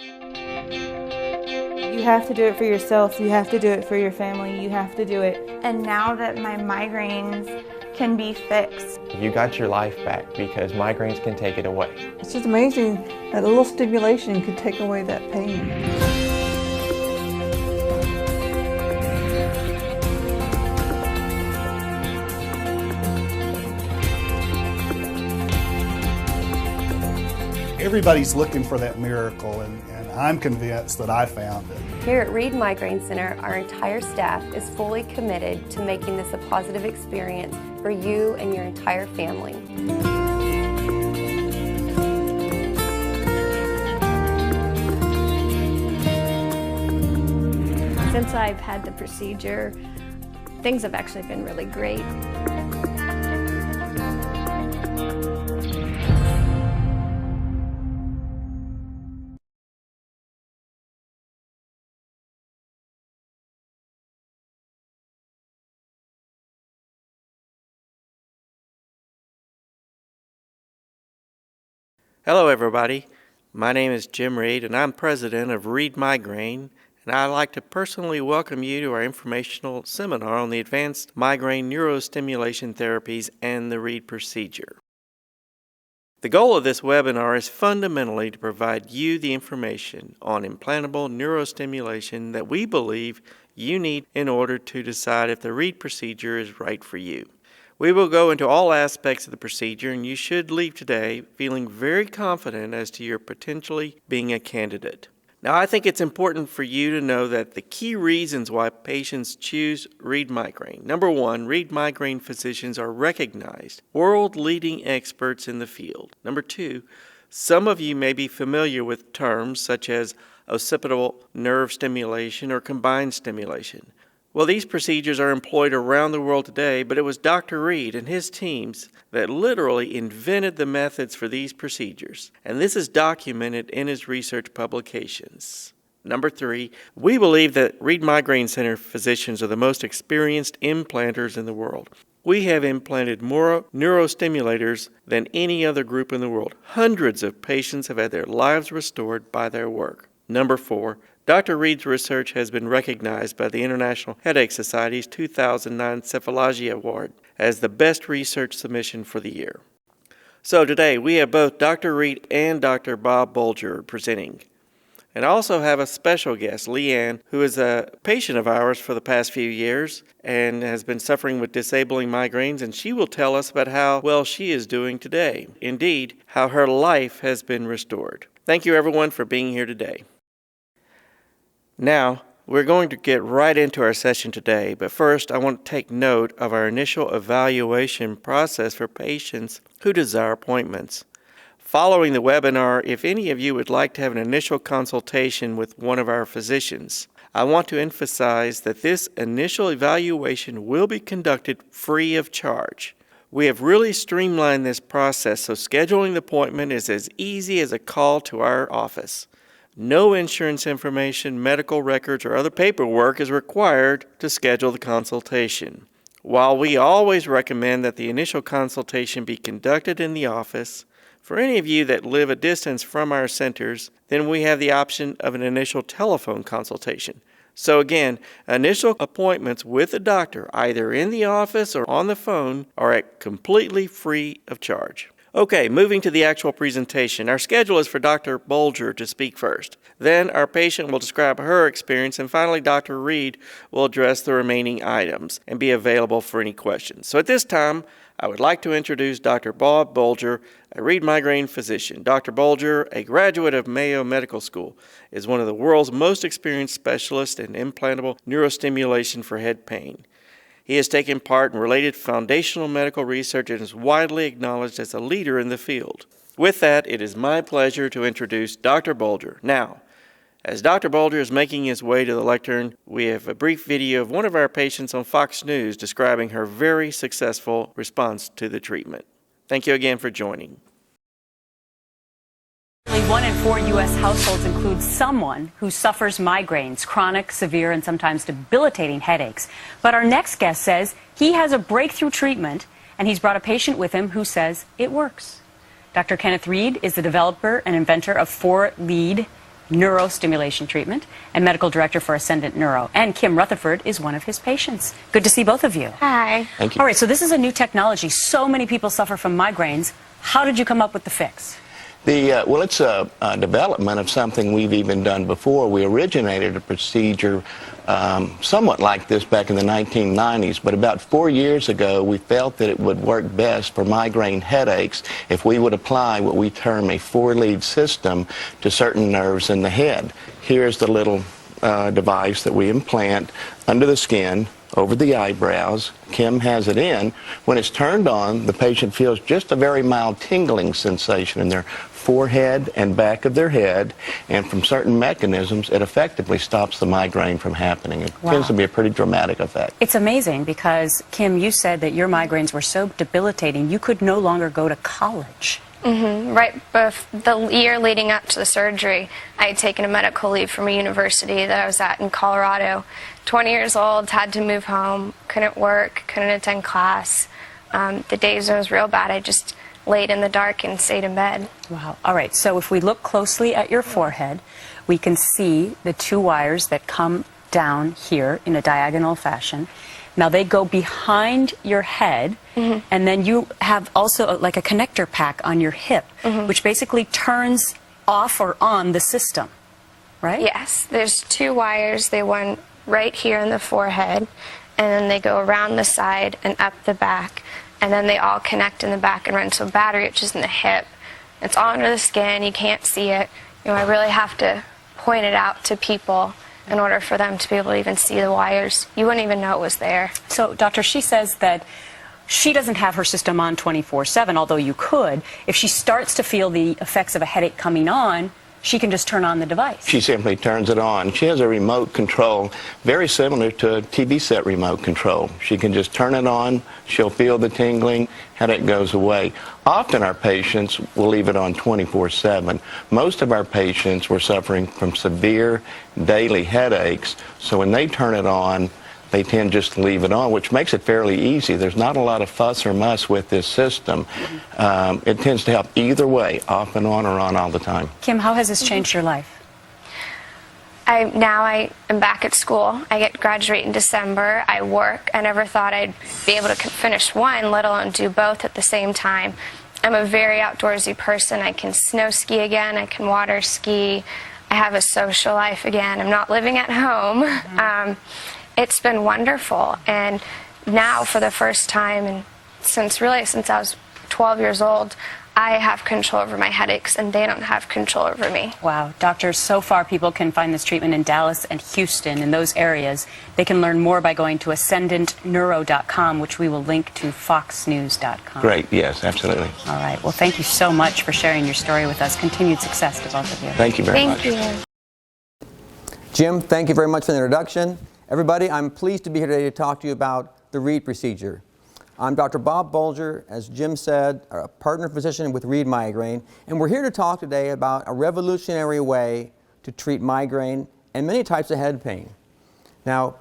You have to do it for yourself, you have to do it for your family, you have to do it. And now that my migraines can be fixed. You got your life back because migraines can take it away. It's just amazing that a little stimulation could take away that pain. Everybody's looking for that miracle, and I'm convinced that I found it. Here at Reed Migraine Center, our entire staff is fully committed to making this a positive experience for you and your entire family. Since I've had the procedure, things have actually been really great. Hello everybody, my name is Jim Reed and I'm president of Reed Migraine, and I'd like to personally welcome you to our informational seminar on the advanced migraine neurostimulation therapies and the Reed procedure. The goal of this webinar is fundamentally to provide you the information on implantable neurostimulation that we believe you need in order to decide if the Reed procedure is right for you. We will go into all aspects of the procedure, and you should leave today feeling very confident as to your potentially being a candidate. Now, I think it's important for you to know that the key reasons why patients choose Reed Migraine. Number one, Reed Migraine physicians are recognized, world-leading experts in the field. Number two, some of you may be familiar with terms such as occipital nerve stimulation or combined stimulation. Well, these procedures are employed around the world today, but it was Dr. Reed and his teams that literally invented the methods for these procedures, and this is documented in his research publications. Number three, we believe that Reed Migraine Center physicians are the most experienced implanters in the world. We have implanted more neurostimulators than any other group in the world. Hundreds of patients have had their lives restored by their work. Number four, Dr. Reed's research has been recognized by the International Headache Society's 2009 Cephalalgia Award as the best research submission for the year. So today we have both Dr. Reed and Dr. Bob Bulger presenting. And I also have a special guest, Leanne, who is a patient of ours for the past few years and has been suffering with disabling migraines, and she will tell us about how well she is doing today. Indeed, how her life has been restored. Thank you everyone for being here today. Now, we're going to get right into our session today, but first I want to take note of our initial evaluation process for patients who desire appointments. Following the webinar, if any of you would like to have an initial consultation with one of our physicians, I want to emphasize that this initial evaluation will be conducted free of charge. We have really streamlined this process, so scheduling the appointment is as easy as a call to our office. No insurance information, medical records, or other paperwork is required to schedule the consultation. While we always recommend that the initial consultation be conducted in the office, for any of you that live a distance from our centers, then we have the option of an initial telephone consultation. So again, initial appointments with a doctor, either in the office or on the phone, are completely free of charge. Okay, moving to the actual presentation. Our schedule is for Dr. Bulger to speak first. Then our patient will describe her experience, and finally Dr. Reed will address the remaining items and be available for any questions. So at this time, I would like to introduce Dr. Bob Bulger, a Reed Migraine physician. Dr. Bulger, a graduate of Mayo Medical School, is one of the world's most experienced specialists in implantable neurostimulation for head pain. He has taken part in related foundational medical research and is widely acknowledged as a leader in the field. With that, it is my pleasure to introduce Dr. Bulger. Now, as Dr. Bulger is making his way to the lectern, we have a brief video of one of our patients on Fox News describing her very successful response to the treatment. Thank you again for joining. Only 1 in 4 U.S. households include someone who suffers migraines, chronic, severe, and sometimes debilitating headaches. But our next guest says he has a breakthrough treatment, and he's brought a patient with him who says it works. Dr. Kenneth Reed is the developer and inventor of 4-lead neurostimulation treatment and medical director for Ascendant Neuro. And Kim Rutherford is one of his patients. Good to see both of you. Hi. Thank you. All right, so this is a new technology. So many people suffer from migraines. How did you come up with the fix? Well, it's a development of something we've even done before. We originated a procedure somewhat like this back in the 1990s, but about 4 years ago we felt that it would work best for migraine headaches if we would apply what we term a 4-lead system to certain nerves in the head. Here's the little device that we implant under the skin, over the eyebrows. Kim has it in. When it's turned on, the patient feels just a very mild tingling sensation in their forehead and back of their head, and from certain mechanisms, it effectively stops the migraine from happening. It tends to be a pretty dramatic effect. It's amazing because, Kim, you said that your migraines were so debilitating you could no longer go to college. Right the year leading up to the surgery, I had taken a medical leave from a university that I was at in Colorado. 20 years old, had to move home, couldn't work, couldn't attend class. The days when it was real bad, I just laid in the dark and stayed in bed. Wow. All right, so if we look closely at your forehead, we can see the 2 wires that come down here in a diagonal fashion. Now they go behind your head, and then you have also like a connector pack on your hip, which basically turns off or on the system, right? Yes, there's 2 wires. They run right here in the forehead, and then they go around the side and up the back, and then they all connect in the back and run to a battery, which is in the hip. It's all under the skin. You can't see it. You know, I really have to point it out to people in order for them to be able to even see the wires. You wouldn't even know it was there. So, doctor, she says that she doesn't have her system on 24/7, although you could. If she starts to feel the effects of a headache coming on, she can just turn on the device. She simply turns it on. She has a remote control very similar to a TV set remote control. She can just turn it on, she'll feel the tingling, headache goes away. Often our patients will leave it on 24/7. Most of our patients were suffering from severe daily headaches, so when they turn it on, they tend just to leave it on, which makes it fairly easy. There's not a lot of fuss or muss with this system. It tends to help either way, off and on or on all the time. Kim, how has this changed your life? Now I am back at school. I get graduate in December. I work. I never thought I'd be able to finish one, let alone do both at the same time. I'm a very outdoorsy person. I can snow ski again. I can water ski. I have a social life again. I'm not living at home. It's been wonderful, and now for the first time, and since I was 12 years old, I have control over my headaches, and they don't have control over me. Wow. Doctors, so far people can find this treatment in Dallas and Houston, in those areas. They can learn more by going to ascendantneuro.com, which we will link to foxnews.com. Great, yes, absolutely. All right. Well, thank you so much for sharing your story with us. Continued success to both of you. Thank you very much. Thank you. Jim, thank you very much for the introduction. Everybody, I'm pleased to be here today to talk to you about the Reed procedure. I'm Dr. Bob Bulger, as Jim said, a partner physician with Reed Migraine, and we're here to talk today about a revolutionary way to treat migraine and many types of head pain. Now,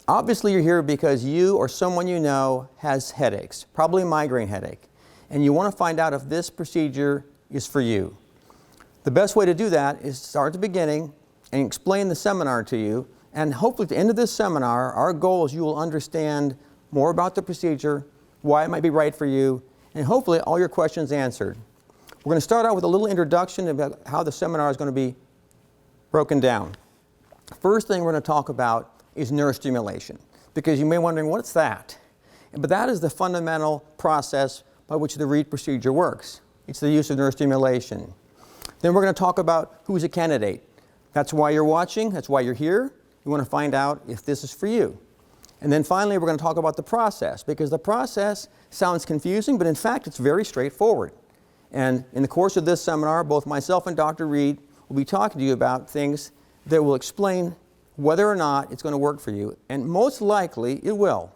obviously you're here because you or someone you know has headaches, probably a migraine headache, and you want to find out if this procedure is for you. The best way to do that is to start at the beginning and explain the seminar to you. And hopefully at the end of this seminar, our goal is you will understand more about the procedure, why it might be right for you, and hopefully all your questions answered. We're going to start out with a little introduction about how the seminar is going to be broken down. First thing we're going to talk about is neurostimulation, because you may be wondering, what's that? But that is the fundamental process by which the Reed procedure works. It's the use of neurostimulation. Then we're going to talk about who's a candidate. That's why you're watching, that's why you're here. You want to find out if this is for you. And then finally, we're going to talk about the process, because the process sounds confusing, but in fact, it's very straightforward. And in the course of this seminar, both myself and Dr. Reed will be talking to you about things that will explain whether or not it's going to work for you, and most likely it will.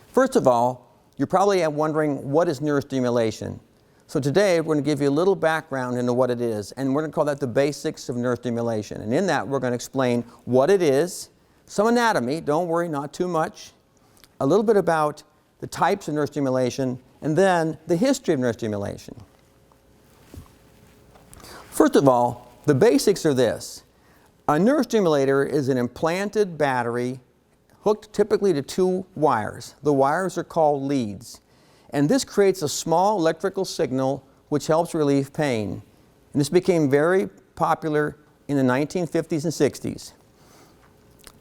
First of all, you're probably wondering, what is neurostimulation? So today, we're going to give you a little background into what it is, and we're going to call that the basics of neurostimulation. And in that, we're going to explain what it is, some anatomy, don't worry, not too much, a little bit about the types of neurostimulation, and then the history of neurostimulation. First of all, the basics are this. A neurostimulator is an implanted battery hooked typically to two wires. The wires are called leads. And this creates a small electrical signal which helps relieve pain. And this became very popular in the 1950s and 60s.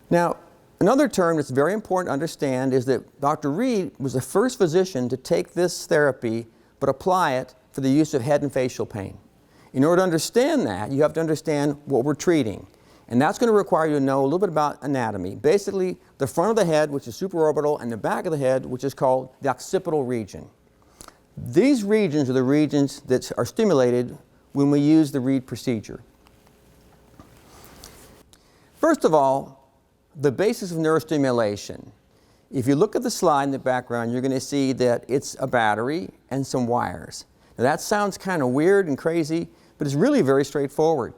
Now, another term that's very important to understand is that Dr. Reed was the first physician to take this therapy but apply it for the use of head and facial pain. In order to understand that, you have to understand what we're treating. And that's going to require you to know a little bit about anatomy. Basically, the front of the head, which is supraorbital, and the back of the head, which is called the occipital region. These regions are the regions that are stimulated when we use the Reed procedure. First of all, the basis of neurostimulation. If you look at the slide in the background, you're going to see that it's a battery and some wires. Now that sounds kind of weird and crazy, but it's really very straightforward.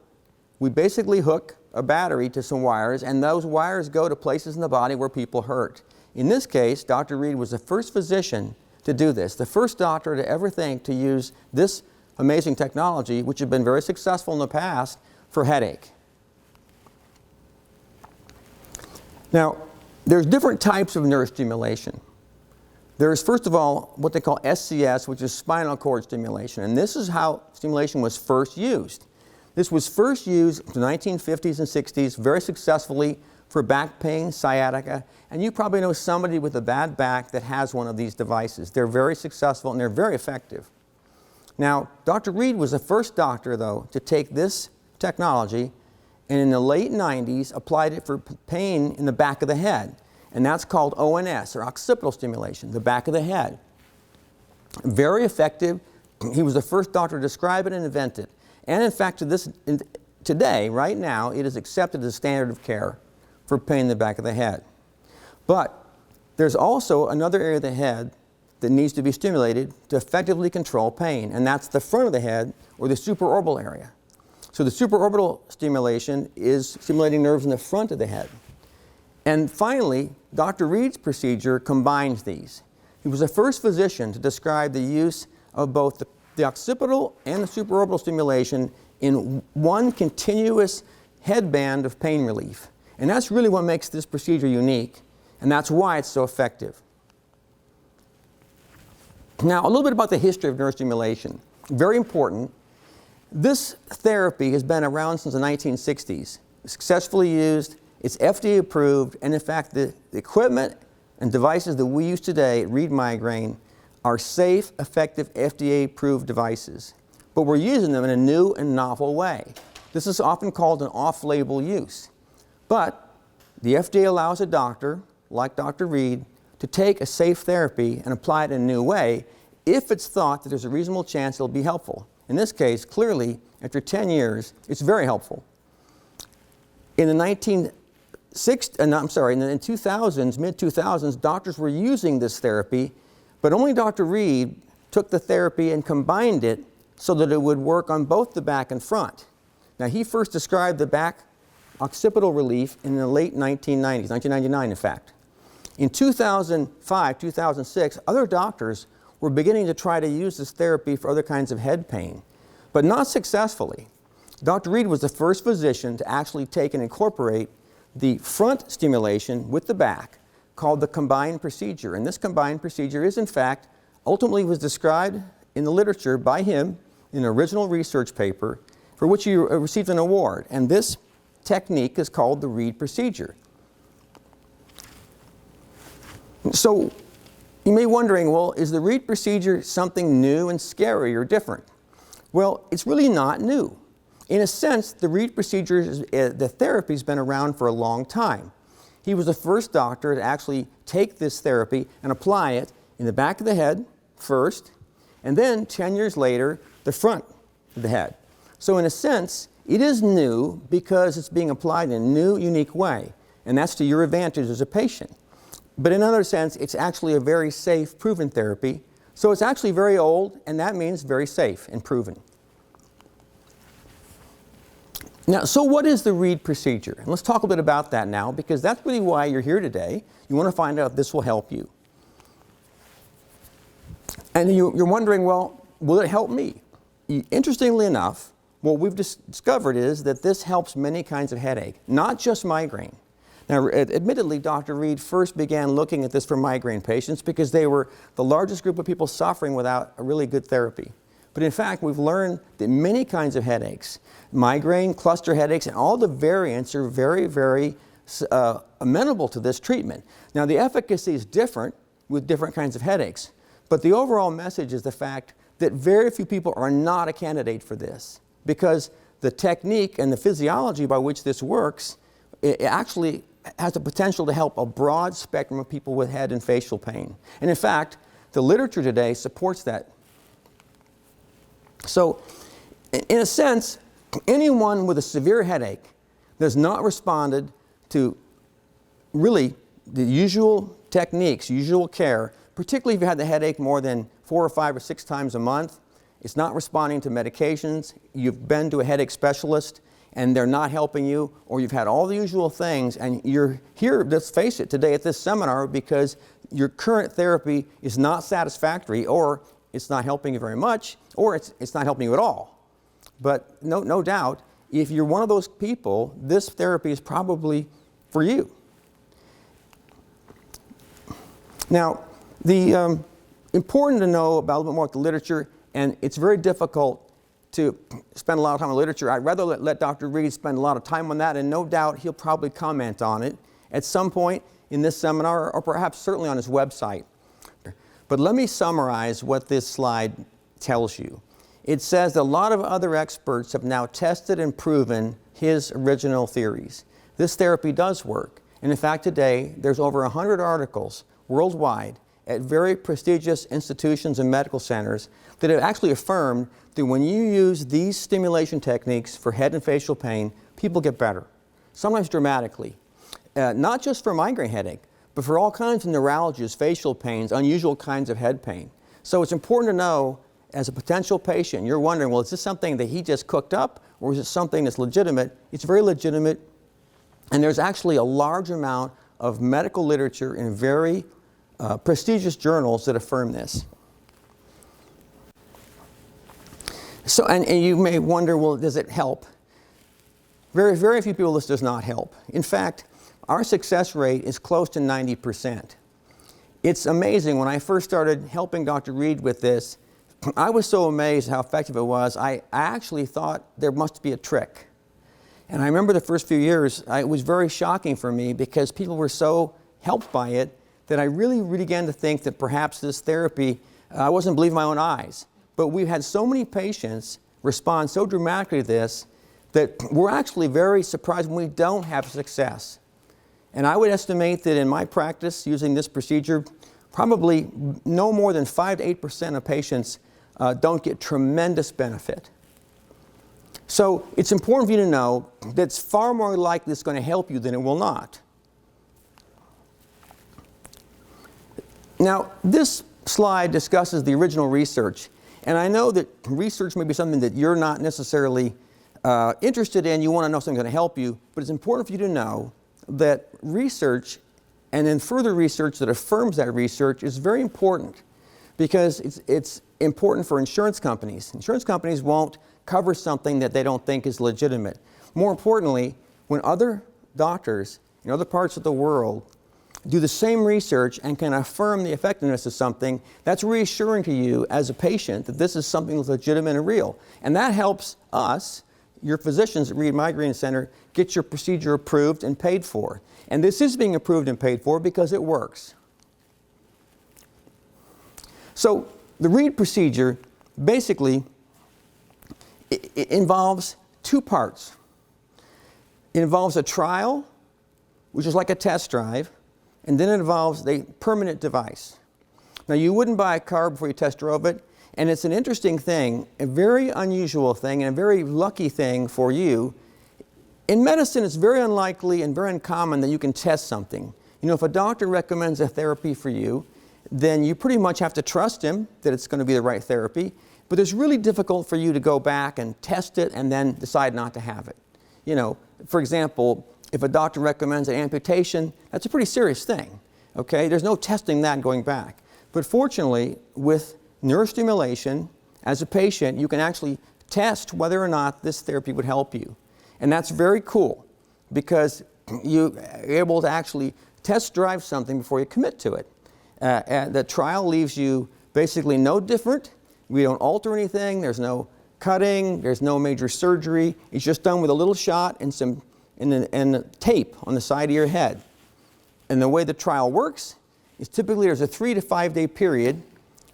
We basically hook a battery to some wires, and those wires go to places in the body where people hurt. In this case, Dr. Reed was the first physician to do this, the first doctor to ever think to use this amazing technology, which had been very successful in the past, for headache. Now, there's different types of neurostimulation. There's, first of all, what they call SCS, which is spinal cord stimulation, and this is how stimulation was first used. This was first used in the 1950s and 60s very successfully for back pain, sciatica, and you probably know somebody with a bad back that has one of these devices. They're very successful and they're very effective. Now, Dr. Reed was the first doctor, though, to take this technology and in the late 90s applied it for pain in the back of the head, and that's called ONS, or occipital stimulation, the back of the head. Very effective. He was the first doctor to describe it and invent it. And in fact, today, right now, it is accepted as standard of care for pain in the back of the head. But there's also another area of the head that needs to be stimulated to effectively control pain, and that's the front of the head, or the supraorbital area. So the supraorbital stimulation is stimulating nerves in the front of the head. And finally, Dr. Reed's procedure combines these. He was the first physician to describe the use of both the occipital and the supraorbital stimulation in one continuous headband of pain relief. And that's really what makes this procedure unique, and that's why it's so effective. Now, a little bit about the history of neurostimulation. Very important. This therapy has been around since the 1960s, successfully used, it's FDA approved, and in fact, the equipment and devices that we use today at Reed Migraine are safe, effective, FDA-approved devices. But we're using them in a new and novel way. This is often called an off-label use. But the FDA allows a doctor, like Dr. Reed, to take a safe therapy and apply it in a new way if it's thought that there's a reasonable chance it'll be helpful. In this case, clearly, after 10 years, it's very helpful. In the 2000s, mid-2000s, doctors were using this therapy, but only Dr. Reed took the therapy and combined it so that it would work on both the back and front. Now, he first described the back occipital relief in the late 1990s, 1999 in fact. In 2005, 2006, other doctors were beginning to try to use this therapy for other kinds of head pain, but not successfully. Dr. Reed was the first physician to actually take and incorporate the front stimulation with the back, called the combined procedure. And this combined procedure is, in fact, ultimately was described in the literature by him in an original research paper for which he received an award. And this technique is called the Reed procedure. So you may be wondering, well, is the Reed procedure something new and scary or different? Well, it's really not new. In a sense, the Reed procedure, the therapy has been around for a long time. He was the first doctor to actually take this therapy and apply it in the back of the head first, and then 10 years later, the front of the head. So in a sense, it is new because it's being applied in a new, unique way, and that's to your advantage as a patient. But in another sense, it's actually a very safe, proven therapy. So it's actually very old, and that means very safe and proven. Now, so what is the Reed procedure? And let's talk a bit about that now, because that's really why you're here today. You want to find out if this will help you. And you're wondering, well, will it help me? Interestingly enough, what we've discovered is that this helps many kinds of headache, not just migraine. Now, admittedly, Dr. Reed first began looking at this for migraine patients because they were the largest group of people suffering without a really good therapy. But in fact, we've learned that many kinds of headaches, migraine, cluster headaches, and all the variants are very, very amenable to this treatment. Now, the efficacy is different with different kinds of headaches, but the overall message is the fact that very few people are not a candidate for this because the technique and the physiology by which this works, it actually has the potential to help a broad spectrum of people with head and facial pain. And in fact, the literature today supports that. So, in a sense, anyone with a severe headache that has not responded to really the usual techniques, usual care, particularly if you had the headache more than 4 or 5 or 6 times a month, it's not responding to medications, you've been to a headache specialist and they're not helping you, or you've had all the usual things and you're here, let's face it, today at this seminar because your current therapy is not satisfactory, or it's not helping you very much, or it's not helping you at all. But no doubt, if you're one of those people, this therapy is probably for you. Now, the important to know about a little bit more about the literature, and it's very difficult to spend a lot of time on literature. I'd rather let Dr. Reed spend a lot of time on that, and no doubt he'll probably comment on it at some point in this seminar, or perhaps certainly on his website. But let me summarize what this slide tells you. It says that a lot of other experts have now tested and proven his original theories. This therapy does work. And in fact, today, there's over 100 articles worldwide at very prestigious institutions and medical centers that have actually affirmed that when you use these stimulation techniques for head and facial pain, people get better, sometimes dramatically. Not just for migraine headache, but for all kinds of neuralgias, facial pains, unusual kinds of head pain. So it's important to know, as a potential patient, you're wondering, well, is this something that he just cooked up, or is it something that's legitimate? It's very legitimate, and there's actually a large amount of medical literature in very prestigious journals that affirm this. So, and you may wonder, well, does it help? Very, very few people this does not help. In fact, our success rate is close to 90%. It's amazing. When I first started helping Dr. Reed with this, I was so amazed how effective it was. I actually thought there must be a trick. And I remember the first few years, it was very shocking for me because people were so helped by it that I really began to think that perhaps this therapy, I wasn't believing my own eyes. But we've had so many patients respond so dramatically to this that we're actually very surprised when we don't have success. And I would estimate that in my practice using this procedure, probably no more than 5 to 8% of patients don't get tremendous benefit. So it's important for you to know that it's far more likely it's going to help you than it will not. Now, this slide discusses the original research. And I know that research may be something that you're not necessarily interested in. You want to know something's going to help you. But it's important for you to know that research, and then further research that affirms that research, is very important because it's important for insurance companies. Insurance companies won't cover something that they don't think is legitimate. More importantly, when other doctors in other parts of the world do the same research and can affirm the effectiveness of something, that's reassuring to you as a patient that this is something that's legitimate and real. And that helps us, your physicians at Reed Migraine Center, get your procedure approved and paid for. And this is being approved and paid for because it works. So the Reed procedure basically it involves 2 parts. It involves a trial, which is like a test drive, and then it involves a permanent device. Now, you wouldn't buy a car before you test drove it, and it's an interesting thing, a very unusual thing, and a very lucky thing for you. In medicine, it's very unlikely and very uncommon that you can test something. You know, if a doctor recommends a therapy for you, then you pretty much have to trust him that it's going to be the right therapy, but it's really difficult for you to go back and test it and then decide not to have it. You know, for example, if a doctor recommends an amputation, that's a pretty serious thing, okay? There's no testing that and going back. But fortunately, with neurostimulation, as a patient, you can actually test whether or not this therapy would help you. And that's very cool because you're able to actually test drive something before you commit to it. And the trial leaves you basically no different. We don't alter anything. There's no cutting. There's no major surgery. It's just done with a little shot and some and tape on the side of your head. And the way the trial works is typically there's a 3 to 5 day period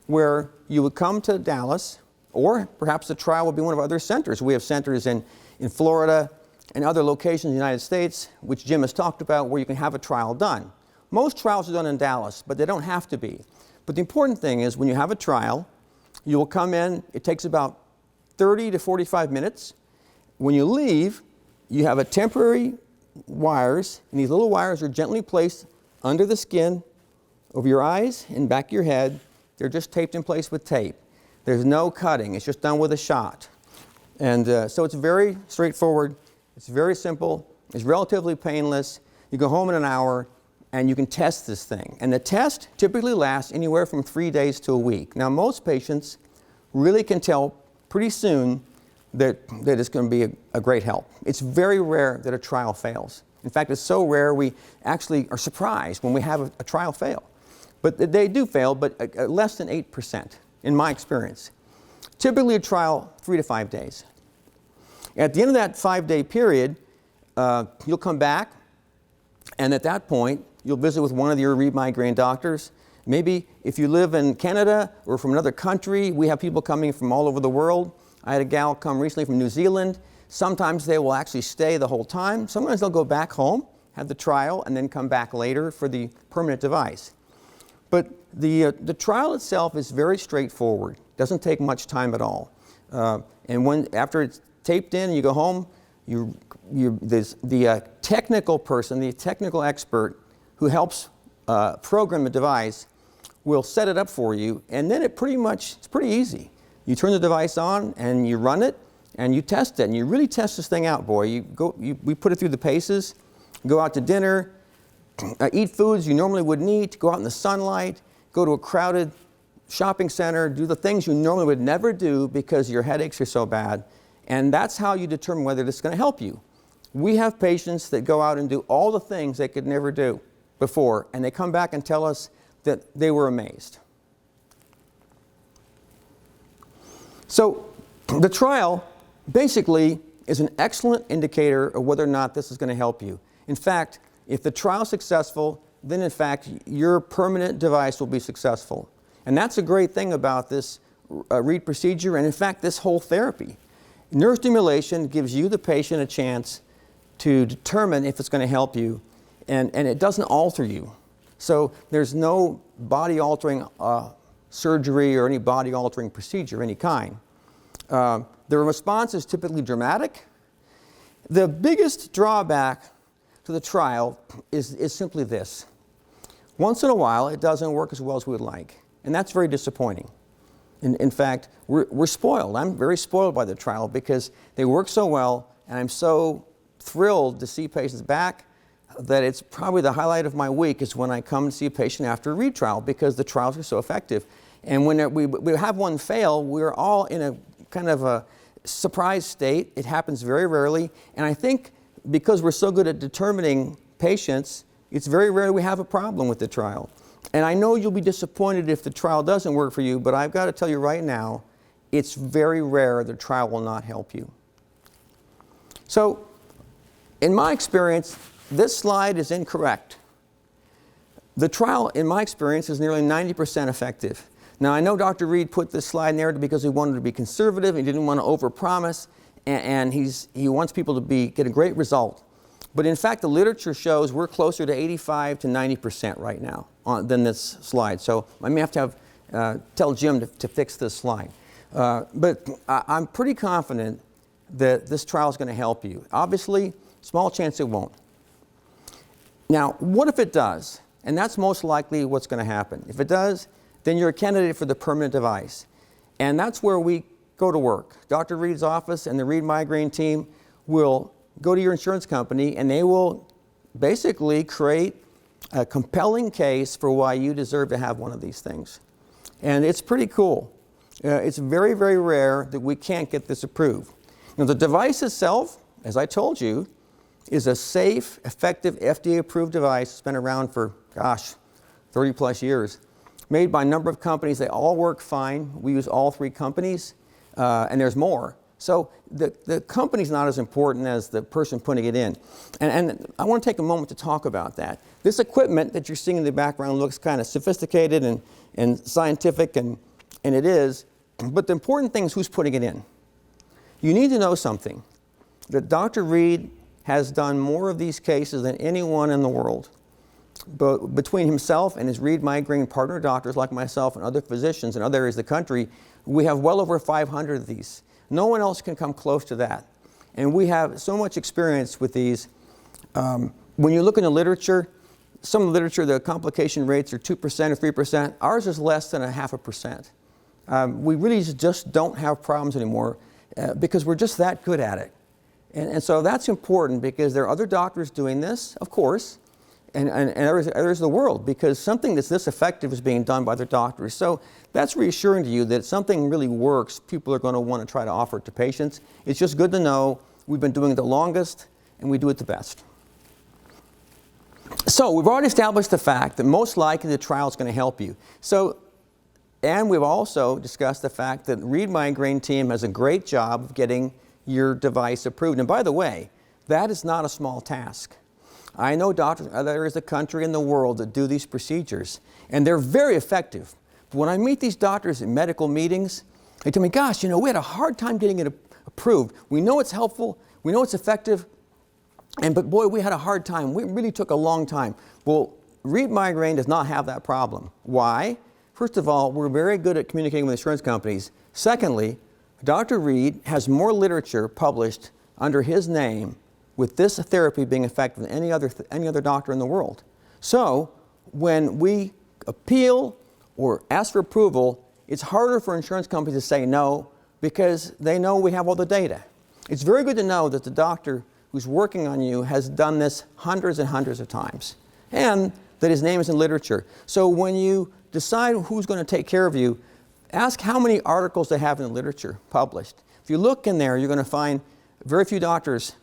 where you would come to Dallas, or perhaps the trial would be one of our other centers. We have centers in Florida and other locations in the United States, which Jim has talked about, where you can have a trial done. Most trials are done in Dallas, but they don't have to be. But the important thing is when you have a trial, you will come in, it takes about 30 to 45 minutes. When you leave, you have a temporary wires, and these little wires are gently placed under the skin, over your eyes and back of your head. They're just taped in place with tape. There's no cutting. It's just done with a shot. And so it's very straightforward. It's very simple. It's relatively painless. You go home in an hour, and you can test this thing. And the test typically lasts anywhere from 3 days to a week. Now, most patients really can tell pretty soon that it's going to be a great help. It's very rare that a trial fails. In fact, it's so rare we actually are surprised when we have a trial fail. But they do fail, but less than 8% in my experience. Typically a trial 3 to 5 days. At the end of that 5-day period, you'll come back, and at that point, you'll visit with one of your Reed Migraine doctors. Maybe if you live in Canada or from another country, we have people coming from all over the world. I had a gal come recently from New Zealand. Sometimes they will actually stay the whole time. Sometimes they'll go back home, have the trial, and then come back later for the permanent device. But the trial itself is very straightforward. Doesn't take much time at all. And after it's taped in and you go home, the technical person, the technical expert who helps program the device will set it up for you, and then it's pretty easy. You turn the device on and you run it and you test it, and you really test this thing out, boy. We put it through the paces, go out to dinner, eat foods you normally wouldn't eat, go out in the sunlight, go to a crowded shopping center, do the things you normally would never do because your headaches are so bad. And that's how you determine whether this is going to help you. We have patients that go out and do all the things they could never do before, and they come back and tell us that they were amazed. So the trial basically is an excellent indicator of whether or not this is going to help you. In fact, if the trial is successful, then in fact your permanent device will be successful. And that's a great thing about this Reed procedure, and in fact this whole therapy. Neurostimulation gives you, the patient, a chance to determine if it's going to help you, and it doesn't alter you. So there's no body-altering surgery or any body-altering procedure of any kind. The response is typically dramatic. The biggest drawback to the trial is simply this. Once in a while, it doesn't work as well as we would like, and that's very disappointing. In fact, we're spoiled. I'm very spoiled by the trial because they work so well, and I'm so thrilled to see patients back that it's probably the highlight of my week is when I come to see a patient after a Reed trial because the trials are so effective. And when we have one fail, we're all in a kind of a surprise state. It happens very rarely, and I think because we're so good at determining patients, it's very rare we have a problem with the trial. And I know you'll be disappointed if the trial doesn't work for you, but I've got to tell you right now, it's very rare the trial will not help you. So, in my experience, this slide is incorrect. The trial, in my experience, is nearly 90% effective. Now, I know Dr. Reed put this slide in there because he wanted to be conservative, he didn't want to overpromise, and he wants people to get a great result. But in fact, the literature shows we're closer to 85 to 90% right now than this slide. So I may have to tell Jim to fix this slide. But I'm pretty confident that this trial is going to help you. Obviously, small chance it won't. Now, what if it does? And that's most likely what's going to happen. If it does, then you're a candidate for the permanent device. And that's where we go to work. Dr. Reed's office and the Reed Migraine team will go to your insurance company, and they will basically create a compelling case for why you deserve to have one of these things. And it's pretty cool. It's very, very rare that we can't get this approved. Now, the device itself, as I told you, is a safe, effective, FDA-approved device. It's been around for, 30 plus years. Made by a number of companies. They all work fine. We use all 3 companies, and there's more. So the company's not as important as the person putting it in. And I want to take a moment to talk about that. This equipment that you're seeing in the background looks kind of sophisticated and scientific, and it is. But the important thing is who's putting it in. You need to know something, that Dr. Reed has done more of these cases than anyone in the world. But between himself and his Reed Migraine partner doctors like myself and other physicians in other areas of the country, we have well over 500 of these. No one else can come close to that. And we have so much experience with these. When you look in the literature, some of the literature, the complication rates are 2% or 3%. Ours is less than 0.5%. We really just don't have problems anymore because we're just that good at it. And so that's important because there are other doctors doing this, of course, and others of the world, because something that's this effective is being done by other doctors. So that's reassuring to you that something really works. People are going to want to try to offer it to patients. It's just good to know we've been doing it the longest and we do it the best. So we've already established the fact that most likely the trial is going to help you. And we've also discussed the fact that the Reed Migraine team has a great job of getting your device approved. And by the way, that is not a small task. I know doctors in other areas of the country and the world that do these procedures, and they're very effective. But when I meet these doctors in medical meetings, they tell me, gosh, we had a hard time getting it approved. We know it's helpful, we know it's effective, but boy, we had a hard time. It really took a long time. Well, Reed Migraine does not have that problem. Why? First of all, we're very good at communicating with insurance companies. Secondly, Dr. Reed has more literature published under his name with this therapy being effective than any other doctor in the world. So when we appeal or ask for approval, it's harder for insurance companies to say no because they know we have all the data. It's very good to know that the doctor who's working on you has done this hundreds and hundreds of times and that his name is in literature. So when you decide who's going to take care of you, ask how many articles they have in the literature published. If you look in there, you're going to find very few doctors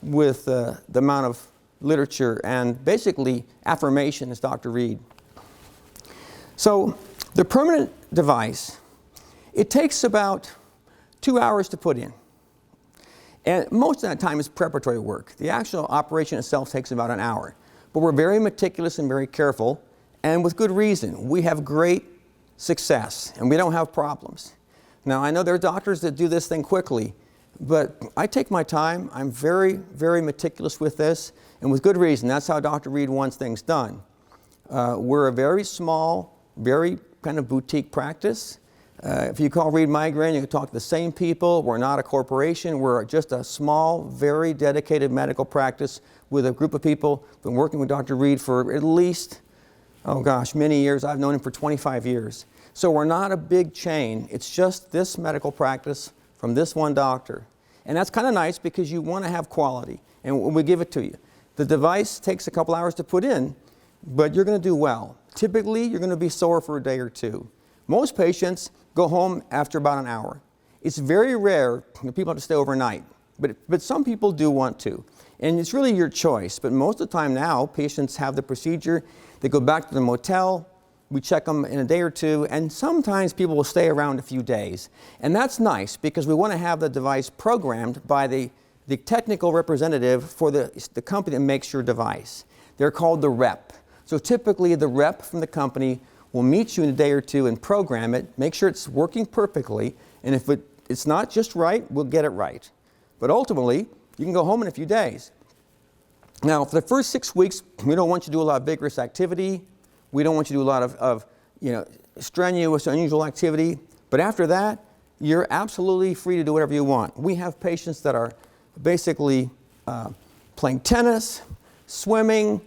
with the amount of literature and basically affirmation as Dr. Reed. So the permanent device, it takes about 2 hours to put in. And most of that time is preparatory work. The actual operation itself takes about an hour. But we're very meticulous and very careful, and with good reason. We have great success, and we don't have problems. Now, I know there are doctors that do this thing quickly, but I take my time. I'm very, very meticulous with this, and with good reason. That's how Dr. Reed wants things done. We're a very small, very kind of boutique practice. If you call Reed Migraine, you can talk to the same people. We're not a corporation. We're just a small, very dedicated medical practice with a group of people. Been working with Dr. Reed for at least, many years. I've known him for 25 years. So we're not a big chain. It's just this medical practice from this one doctor. And that's kind of nice because you want to have quality, and we give it to you. The device takes a couple hours to put in, but you're going to do well. Typically, you're going to be sore for a day or two. Most patients go home after about an hour. It's very rare that people have to stay overnight, but some people do want to. And it's really your choice. But most of the time now, patients have the procedure. They go back to the motel. We check them in a day or two. And sometimes people will stay around a few days. And that's nice because we want to have the device programmed by the technical representative for the company that makes your device. They're called the rep. So typically the rep from the company will meet you in a day or two and program it, make sure it's working perfectly. And if it's not just right, we'll get it right. But ultimately, you can go home in a few days. Now, for the first 6 weeks, we don't want you to do a lot of vigorous activity. We don't want you to do a lot of strenuous, unusual activity. But after that, you're absolutely free to do whatever you want. We have patients that are basically playing tennis, swimming,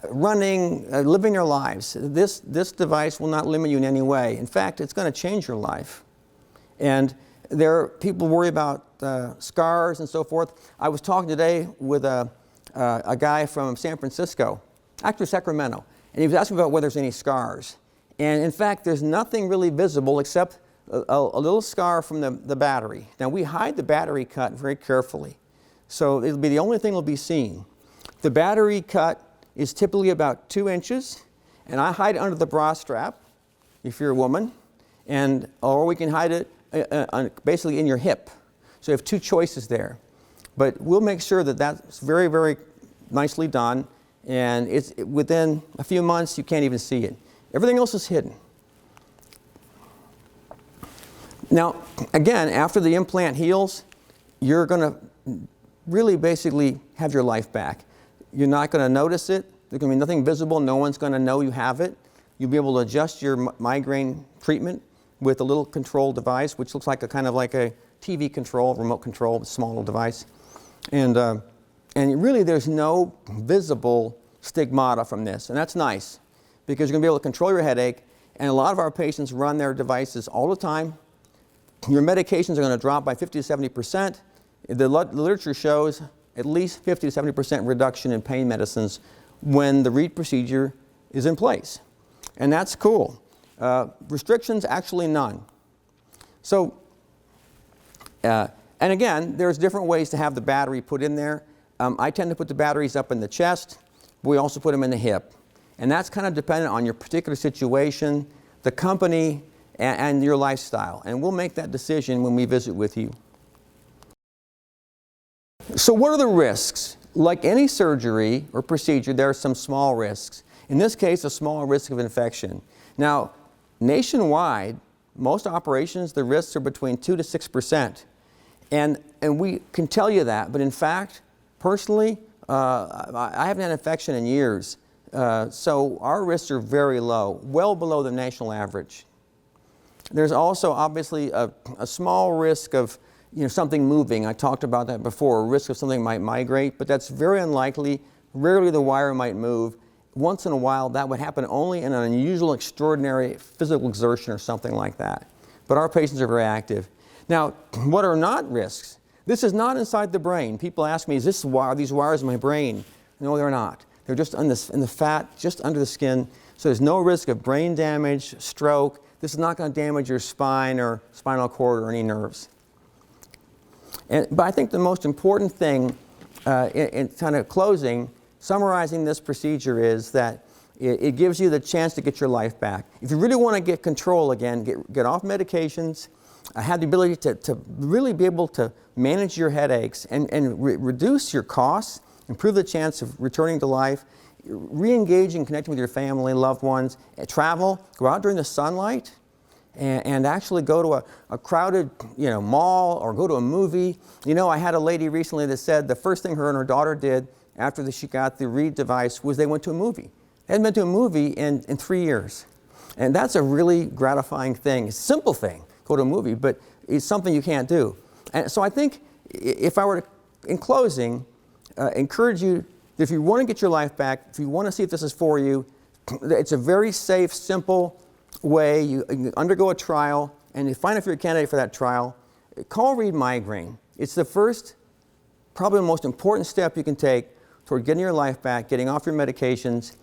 running, living their lives. This device will not limit you in any way. In fact, it's going to change your life. And people worry about scars and so forth. I was talking today with a guy from San Francisco, actually Sacramento, and he was asking about whether there's any scars. And in fact, there's nothing really visible except a little scar from the battery. Now we hide the battery cut very carefully, so it'll be the only thing will be seen. The battery cut is typically about 2 inches, and I hide it under the bra strap, if you're a woman, or we can hide it basically in your hip. So you have 2 choices there. But we'll make sure that that's very, very nicely done, and within a few months you can't even see it. Everything else is hidden. Now, again, after the implant heals, you're going to really basically have your life back. You're not going to notice it. There's going to be nothing visible. No one's going to know you have it. You'll be able to adjust your migraine treatment with a little control device, which looks like kind of like a TV control, remote control, small little device. And really there's no visible stigmata from this. And that's nice, because you're going to be able to control your headache. And a lot of our patients run their devices all the time. Your medications are going to drop by 50 to 70%. The literature shows at least 50 to 70% reduction in pain medicines when the Reed procedure is in place. And that's cool. Restrictions, actually none. So, and again, there's different ways to have the battery put in there. I tend to put the batteries up in the chest, but we also put them in the hip. And that's kind of dependent on your particular situation, the company, and your lifestyle. And we'll make that decision when we visit with you. So what are the risks? Like any surgery or procedure, there are some small risks. In this case, a small risk of infection. Now, nationwide, most operations, the risks are between 2 to 6%. And we can tell you that, but in fact, personally, I haven't had an infection in years. So our risks are very low, well below the national average. There's also obviously a small risk of something moving. I talked about that before, a risk of something might migrate, but that's very unlikely. Rarely the wire might move. Once in a while, that would happen only in an unusual, extraordinary physical exertion or something like that. But our patients are very active. Now, what are not risks? This is not inside the brain. People ask me, are these wires in my brain? No, they're not. They're just in the fat, just under the skin. So there's no risk of brain damage, stroke. This is not going to damage your spine or spinal cord or any nerves. But I think the most important thing in kind of closing, summarizing this procedure, is that it gives you the chance to get your life back. If you really want to get control again, get off medications, have the ability to really be able to manage your headaches and reduce your costs, improve the chance of returning to life, re-engaging, connecting with your family, loved ones, travel, go out during the sunlight, and actually go to a crowded mall or go to a movie. I had a lady recently that said the first thing her and her daughter did after she got the Reed device was they went to a movie. They hadn't been to a movie in 3 years. And that's a really gratifying thing. It's a simple thing, go to a movie, but it's something you can't do. And so I think if I were to, in closing, encourage you that if you want to get your life back, if you want to see if this is for you, it's a very safe, simple way. You can undergo a trial, and you find if you're a candidate for that trial, call Reed Migraine. It's the first, probably the most important step you can take toward getting your life back, getting off your medications.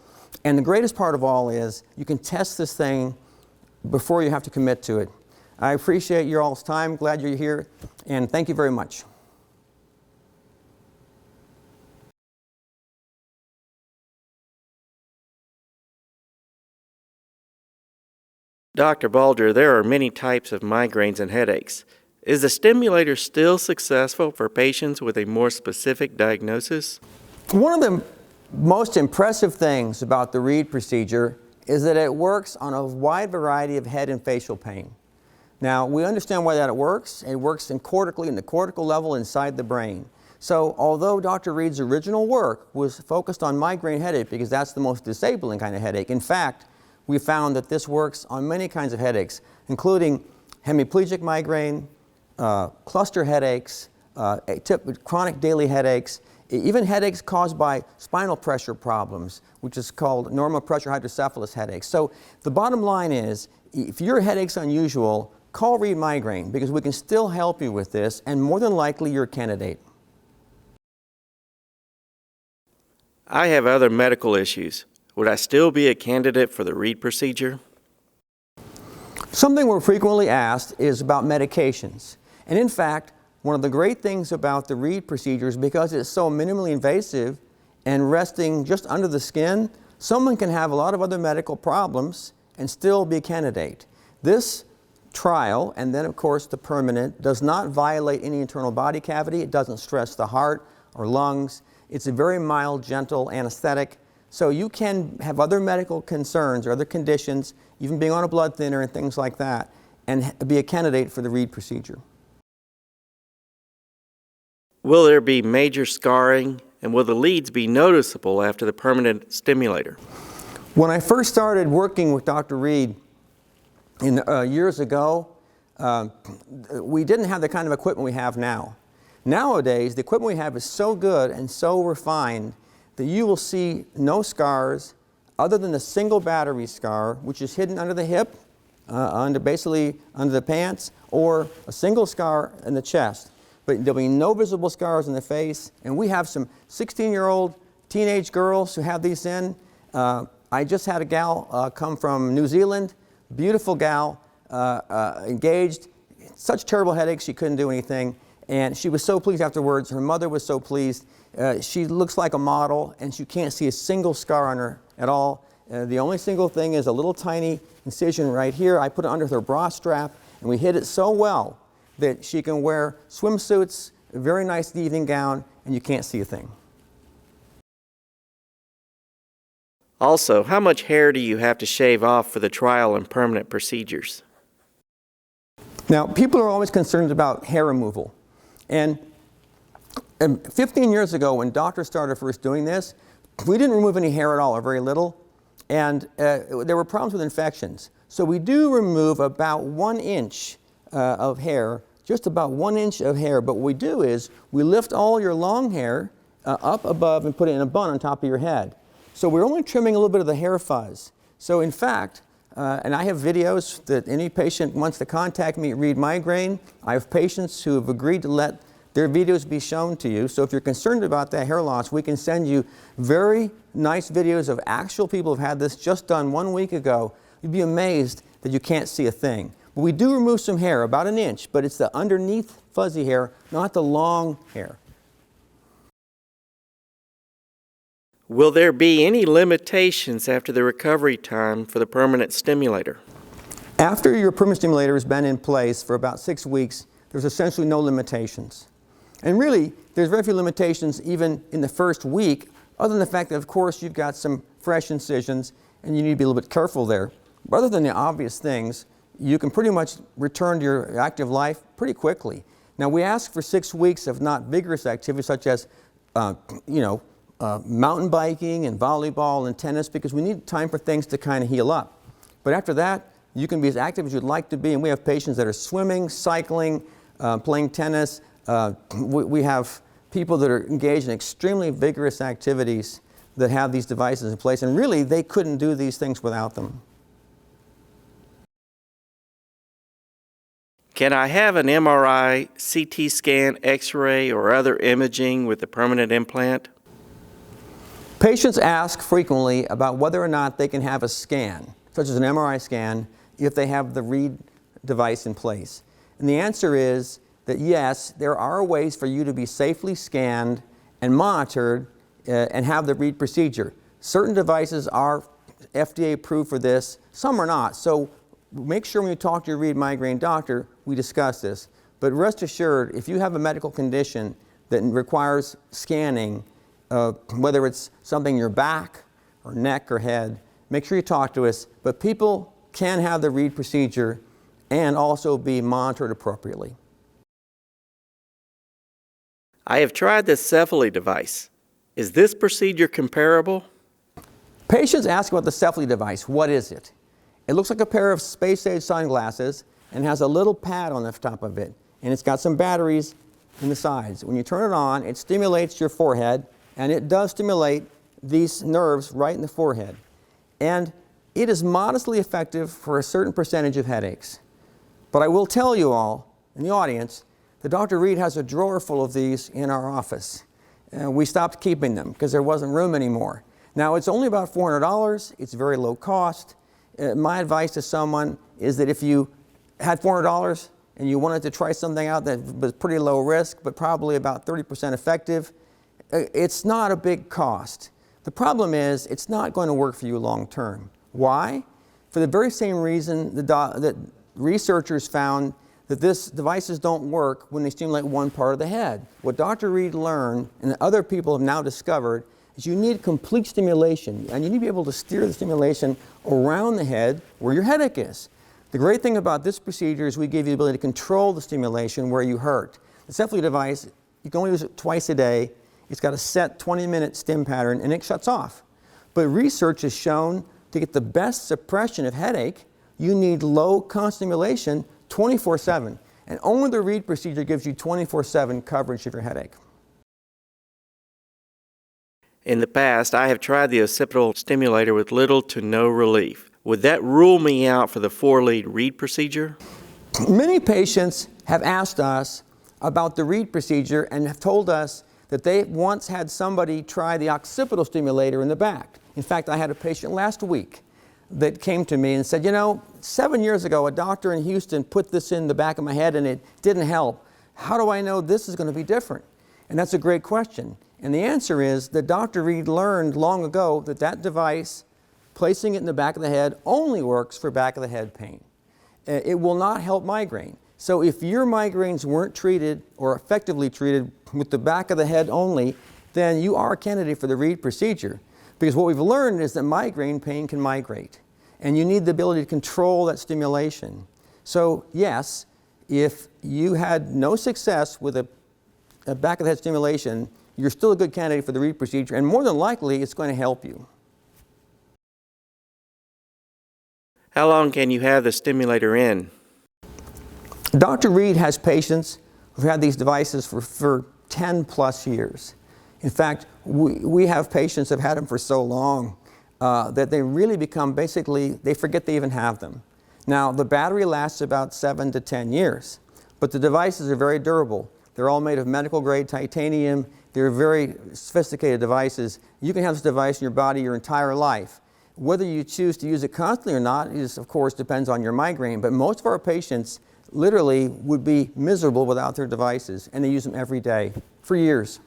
And the greatest part of all is you can test this thing before you have to commit to it. I appreciate your all's time. Glad you're here, and thank you very much. Dr. Bulger, there are many types of migraines and headaches. Is the stimulator still successful for patients with a more specific diagnosis? One of the most impressive things about the Reed procedure is that it works on a wide variety of head and facial pain. Now, we understand why that it works. It works in the cortical level inside the brain. So although Dr. Reed's original work was focused on migraine headache because that's the most disabling kind of headache, in fact, we found that this works on many kinds of headaches, including hemiplegic migraine, cluster headaches, chronic daily headaches, even headaches caused by spinal pressure problems, which is called normal pressure hydrocephalus headaches. So the bottom line is, if your headache's unusual, call Reed Migraine, because we can still help you with this, and more than likely you're a candidate. I have other medical issues. Would I still be a candidate for the Reed procedure? Something we're frequently asked is about medications. And in fact, one of the great things about the Reed procedure is because it's so minimally invasive and resting just under the skin, someone can have a lot of other medical problems and still be a candidate. This trial, and then of course the permanent, does not violate any internal body cavity. It doesn't stress the heart or lungs. It's a very mild, gentle anesthetic. So you can have other medical concerns or other conditions, even being on a blood thinner and things like that, and be a candidate for the Reed procedure. Will there be major scarring, and will the leads be noticeable after the permanent stimulator? When I first started working with Dr. Reed years ago, we didn't have the kind of equipment we have now. Nowadays, the equipment we have is so good and so refined that you will see no scars other than a single battery scar, which is hidden under the hip, basically under the pants, or a single scar in the chest. But there'll be no visible scars in the face. And we have some 16-year-old teenage girls who have these in. I just had a gal come from New Zealand, beautiful gal, engaged, such terrible headaches she couldn't do anything. And she was so pleased afterwards. Her mother was so pleased. She looks like a model, and she can't see a single scar on her at all. The only single thing is a little tiny incision right here. I put it under her bra strap, and we hid it so well that she can wear swimsuits, a very nice evening gown, and you can't see a thing. Also, how much hair do you have to shave off for the trial and permanent procedures? Now, people are always concerned about hair removal. And 15 years ago, when doctors started first doing this, we didn't remove any hair at all, or very little. And there were problems with infections. So we do remove about 1 inch of hair, just about 1 inch of hair. But what we do is we lift all your long hair up above and put it in a bun on top of your head. So we're only trimming a little bit of the hair fuzz. So in fact, and I have videos that any patient wants to contact me at Reed Migraine. I have patients who have agreed to let their videos be shown to you. So if you're concerned about that hair loss, we can send you very nice videos of actual people who've had this just done 1 week ago. You'd be amazed that you can't see a thing. But we do remove some hair, about 1 inch, but it's the underneath fuzzy hair, not the long hair. Will there be any limitations after the recovery time for the permanent stimulator? After your permanent stimulator has been in place for about 6 weeks, there's essentially no limitations. And really, there's very few limitations even in the first week, other than the fact that, of course, you've got some fresh incisions and you need to be a little bit careful there. But other than the obvious things, you can pretty much return to your active life pretty quickly. Now, we ask for 6 weeks of not vigorous activity, such as, mountain biking and volleyball and tennis, because we need time for things to kind of heal up. But after that, you can be as active as you'd like to be, and we have patients that are swimming, cycling, playing tennis. We have people that are engaged in extremely vigorous activities that have these devices in place, and really they couldn't do these things without them. Can I have an MRI, CT scan, X-ray, or other imaging with the permanent implant? Patients ask frequently about whether or not they can have a scan, such as an MRI scan, if they have the Reed device in place. And the answer is that yes, there are ways for you to be safely scanned and monitored and have the Reed procedure. Certain devices are FDA approved for this, some are not. So make sure when you talk to your Reed Migraine doctor, we discuss this. But rest assured, if you have a medical condition that requires scanning, whether it's something in your back or neck or head, make sure you talk to us. But people can have the Reed procedure and also be monitored appropriately. I have tried the Cephalalgia device. Is this procedure comparable? Patients ask about the Cephalalgia device. What is it? It looks like a pair of space-age sunglasses and has a little pad on the top of it. And it's got some batteries in the sides. When you turn it on, it stimulates your forehead, and it does stimulate these nerves right in the forehead. And it is modestly effective for a certain percentage of headaches. But I will tell you all, in the audience, that Dr. Reed has a drawer full of these in our office. We stopped keeping them because there wasn't room anymore. Now, it's only about $400. It's very low cost. My advice to someone is that if you had $400 and you wanted to try something out that was pretty low risk, but probably about 30% effective, it's not a big cost. The problem is it's not going to work for you long term. Why? For the very same reason that researchers found that these devices don't work when they stimulate one part of the head. What Dr. Reed learned, and other people have now discovered, is you need complete stimulation, and you need to be able to steer the stimulation around the head where your headache is. The great thing about this procedure is we give you the ability to control the stimulation where you hurt. The Cephalalgia device, you can only use it twice a day. It's got a set 20-minute stim pattern, and it shuts off. But research has shown to get the best suppression of headache, you need low stimulation 24/7. And only the Reed procedure gives you 24/7 coverage of your headache. In the past, I have tried the occipital stimulator with little to no relief. Would that rule me out for the 4-lead Reed procedure? Many patients have asked us about the Reed procedure and have told us that they once had somebody try the occipital stimulator in the back. In fact, I had a patient last week that came to me and said, you know, 7 years ago, a doctor in Houston put this in the back of my head and it didn't help. How do I know this is going to be different? And that's a great question. And the answer is that Dr. Reed learned long ago that that device, placing it in the back of the head, only works for back of the head pain. It will not help migraine. So if your migraines weren't treated or effectively treated with the back of the head only, then you are a candidate for the Reed procedure. Because what we've learned is that migraine pain can migrate. And you need the ability to control that stimulation. So yes, if you had no success with a back of the head stimulation, you're still a good candidate for the Reed procedure, and more than likely, it's going to help you. How long can you have the stimulator in? Dr. Reed has patients who've had these devices for 10 plus years. In fact, we have patients that have had them for so long that they really become basically, they forget they even have them. Now, the battery lasts about 7 to 10 years, but the devices are very durable. They're all made of medical grade titanium. They're very sophisticated devices. You can have this device in your body your entire life. Whether you choose to use it constantly or not is, of course, depends on your migraine, but most of our patients literally would be miserable without their devices, and they use them every day for years.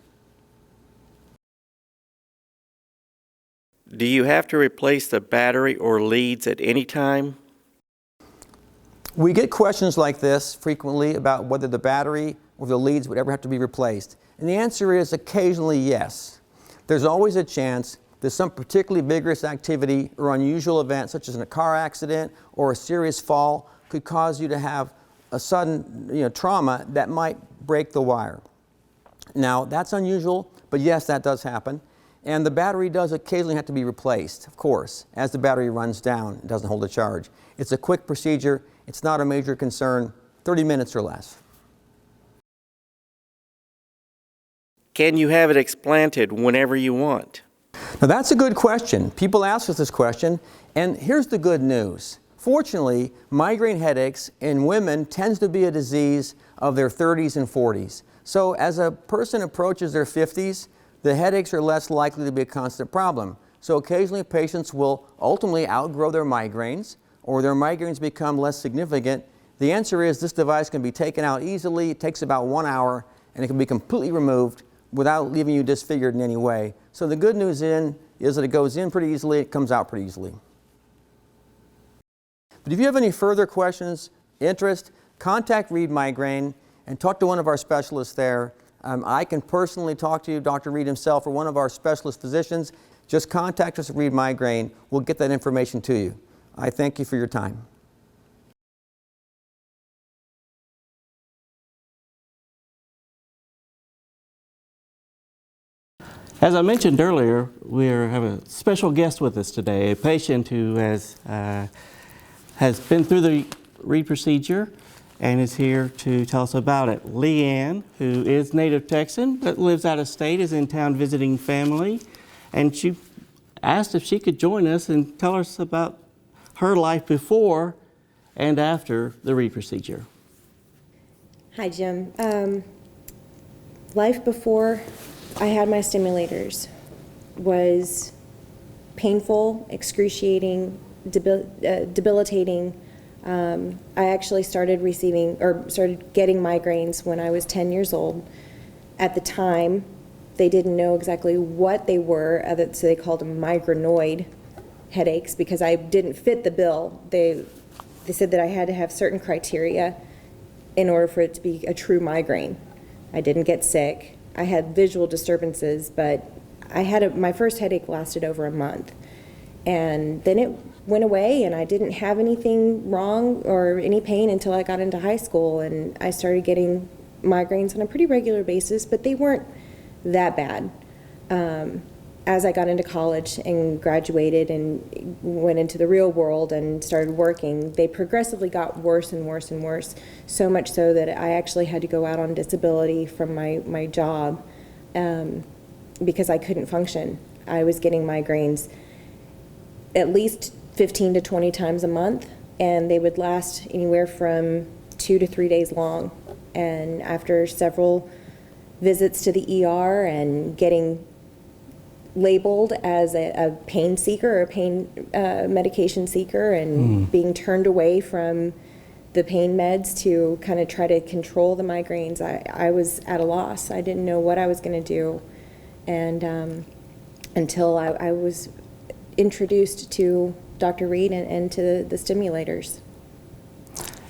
Do you have to replace the battery or leads at any time? We get questions like this frequently about whether the battery or the leads would ever have to be replaced. And the answer is occasionally yes. There's always a chance that some particularly vigorous activity or unusual event, such as in a car accident or a serious fall, could cause you to have a sudden trauma that might break the wire. Now, that's unusual, but yes, that does happen. And the battery does occasionally have to be replaced, of course. As the battery runs down, it doesn't hold a charge. It's a quick procedure. It's not a major concern, 30 minutes or less. Can you have it explanted whenever you want? Now that's a good question. People ask us this question, and here's the good news. Fortunately, migraine headaches in women tends to be a disease of their 30s and 40s. So as a person approaches their 50s, the headaches are less likely to be a constant problem. So occasionally patients will ultimately outgrow their migraines, or their migraines become less significant. The answer is this device can be taken out easily. It takes about 1 hour, and it can be completely removed without leaving you disfigured in any way. So the good news is that it goes in pretty easily, it comes out pretty easily. But if you have any further questions, interest, contact Reed Migraine and talk to one of our specialists there. I can personally talk to you, Dr. Reed himself, or one of our specialist physicians. Just contact us at Reed Migraine. We'll get that information to you. I thank you for your time. As I mentioned earlier, we have a special guest with us today, a patient who has been through the Reed procedure and is here to tell us about it. Leanne, who is native Texan but lives out of state, is in town visiting family, and she asked if she could join us and tell us about her life before and after the Reed procedure. Hi, Jim. Life before I had my stimulators was painful, excruciating, debilitating. I actually started getting migraines when I was 10 years old. At the time, they didn't know exactly what they were, so they called them migrainoid headaches because I didn't fit the bill. They said that I had to have certain criteria in order for it to be a true migraine. I didn't get sick. I had visual disturbances, but my first headache lasted over a month. And then it went away, and I didn't have anything wrong or any pain until I got into high school, and I started getting migraines on a pretty regular basis, but they weren't that bad. As I got into college and graduated and went into the real world and started working, they progressively got worse and worse and worse, so much so that I actually had to go out on disability from my job because I couldn't function. I was getting migraines at least 15 to 20 times a month, and they would last anywhere from 2 to 3 days long. And after several visits to the ER and getting labeled as a pain seeker or a pain medication seeker and being turned away from the pain meds to kind of try to control the migraines, I was at a loss. I didn't know what I was going to do, and until I was introduced to Dr. Reed and to the stimulators.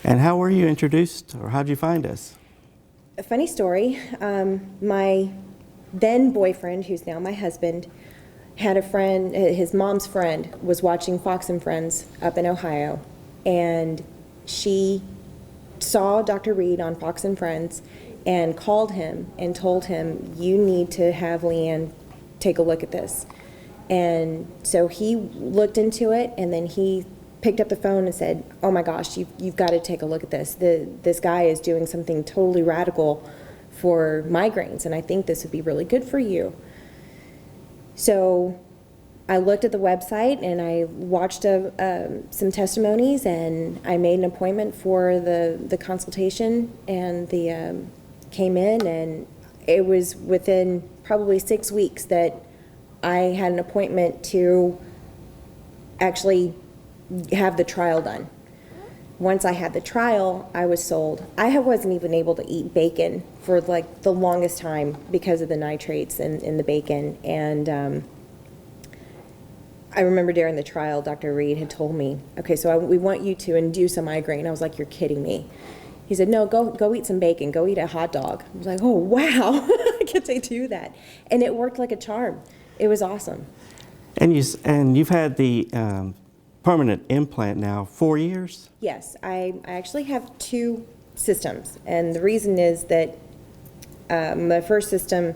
And how were you introduced, or how did you find us? A funny story. My then boyfriend, who's now my husband, had a friend, his mom's friend was watching Fox and Friends up in Ohio, and she saw Dr. Reed on Fox and Friends and called him and told him, "You need to have Leanne take a look at this." And so he looked into it, and then he picked up the phone and said, "Oh my gosh, you've got to take a look at this. This guy is doing something totally radical for migraines, and I think this would be really good for you." So I looked at the website and I watched some testimonies, and I made an appointment for the consultation, and came in, and it was within probably 6 weeks that I had an appointment to actually have the trial done. Once I had the trial, I was sold. I wasn't even able to eat bacon for like the longest time because of the nitrates in the bacon. And I remember during the trial, Dr. Reed had told me, "Okay, so we want you to induce a migraine." I was like, "You're kidding me." He said, "No, go eat some bacon. Go eat a hot dog." I was like, "Oh, wow, I get to do that." And it worked like a charm. It was awesome. And you've had the permanent implant now 4 years? Yes, I actually have 2 systems, and the reason is that my first system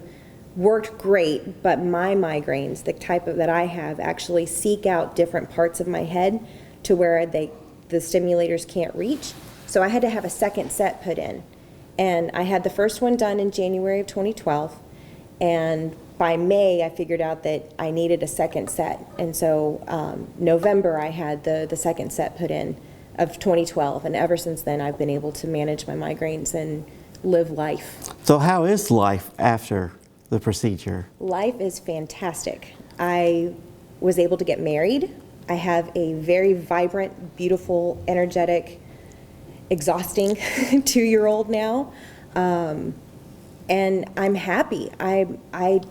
worked great, but my migraines, the type that I have, actually seek out different parts of my head to where the stimulators can't reach. So I had to have a second set put in, and I had the first one done in January of 2012, and by May, I figured out that I needed a second set, and so November I had the second set put in of 2012, and ever since then I've been able to manage my migraines and live life. So how is life after the procedure? Life is fantastic. I was able to get married. I have a very vibrant, beautiful, energetic, exhausting 2-year-old now, and I'm happy. I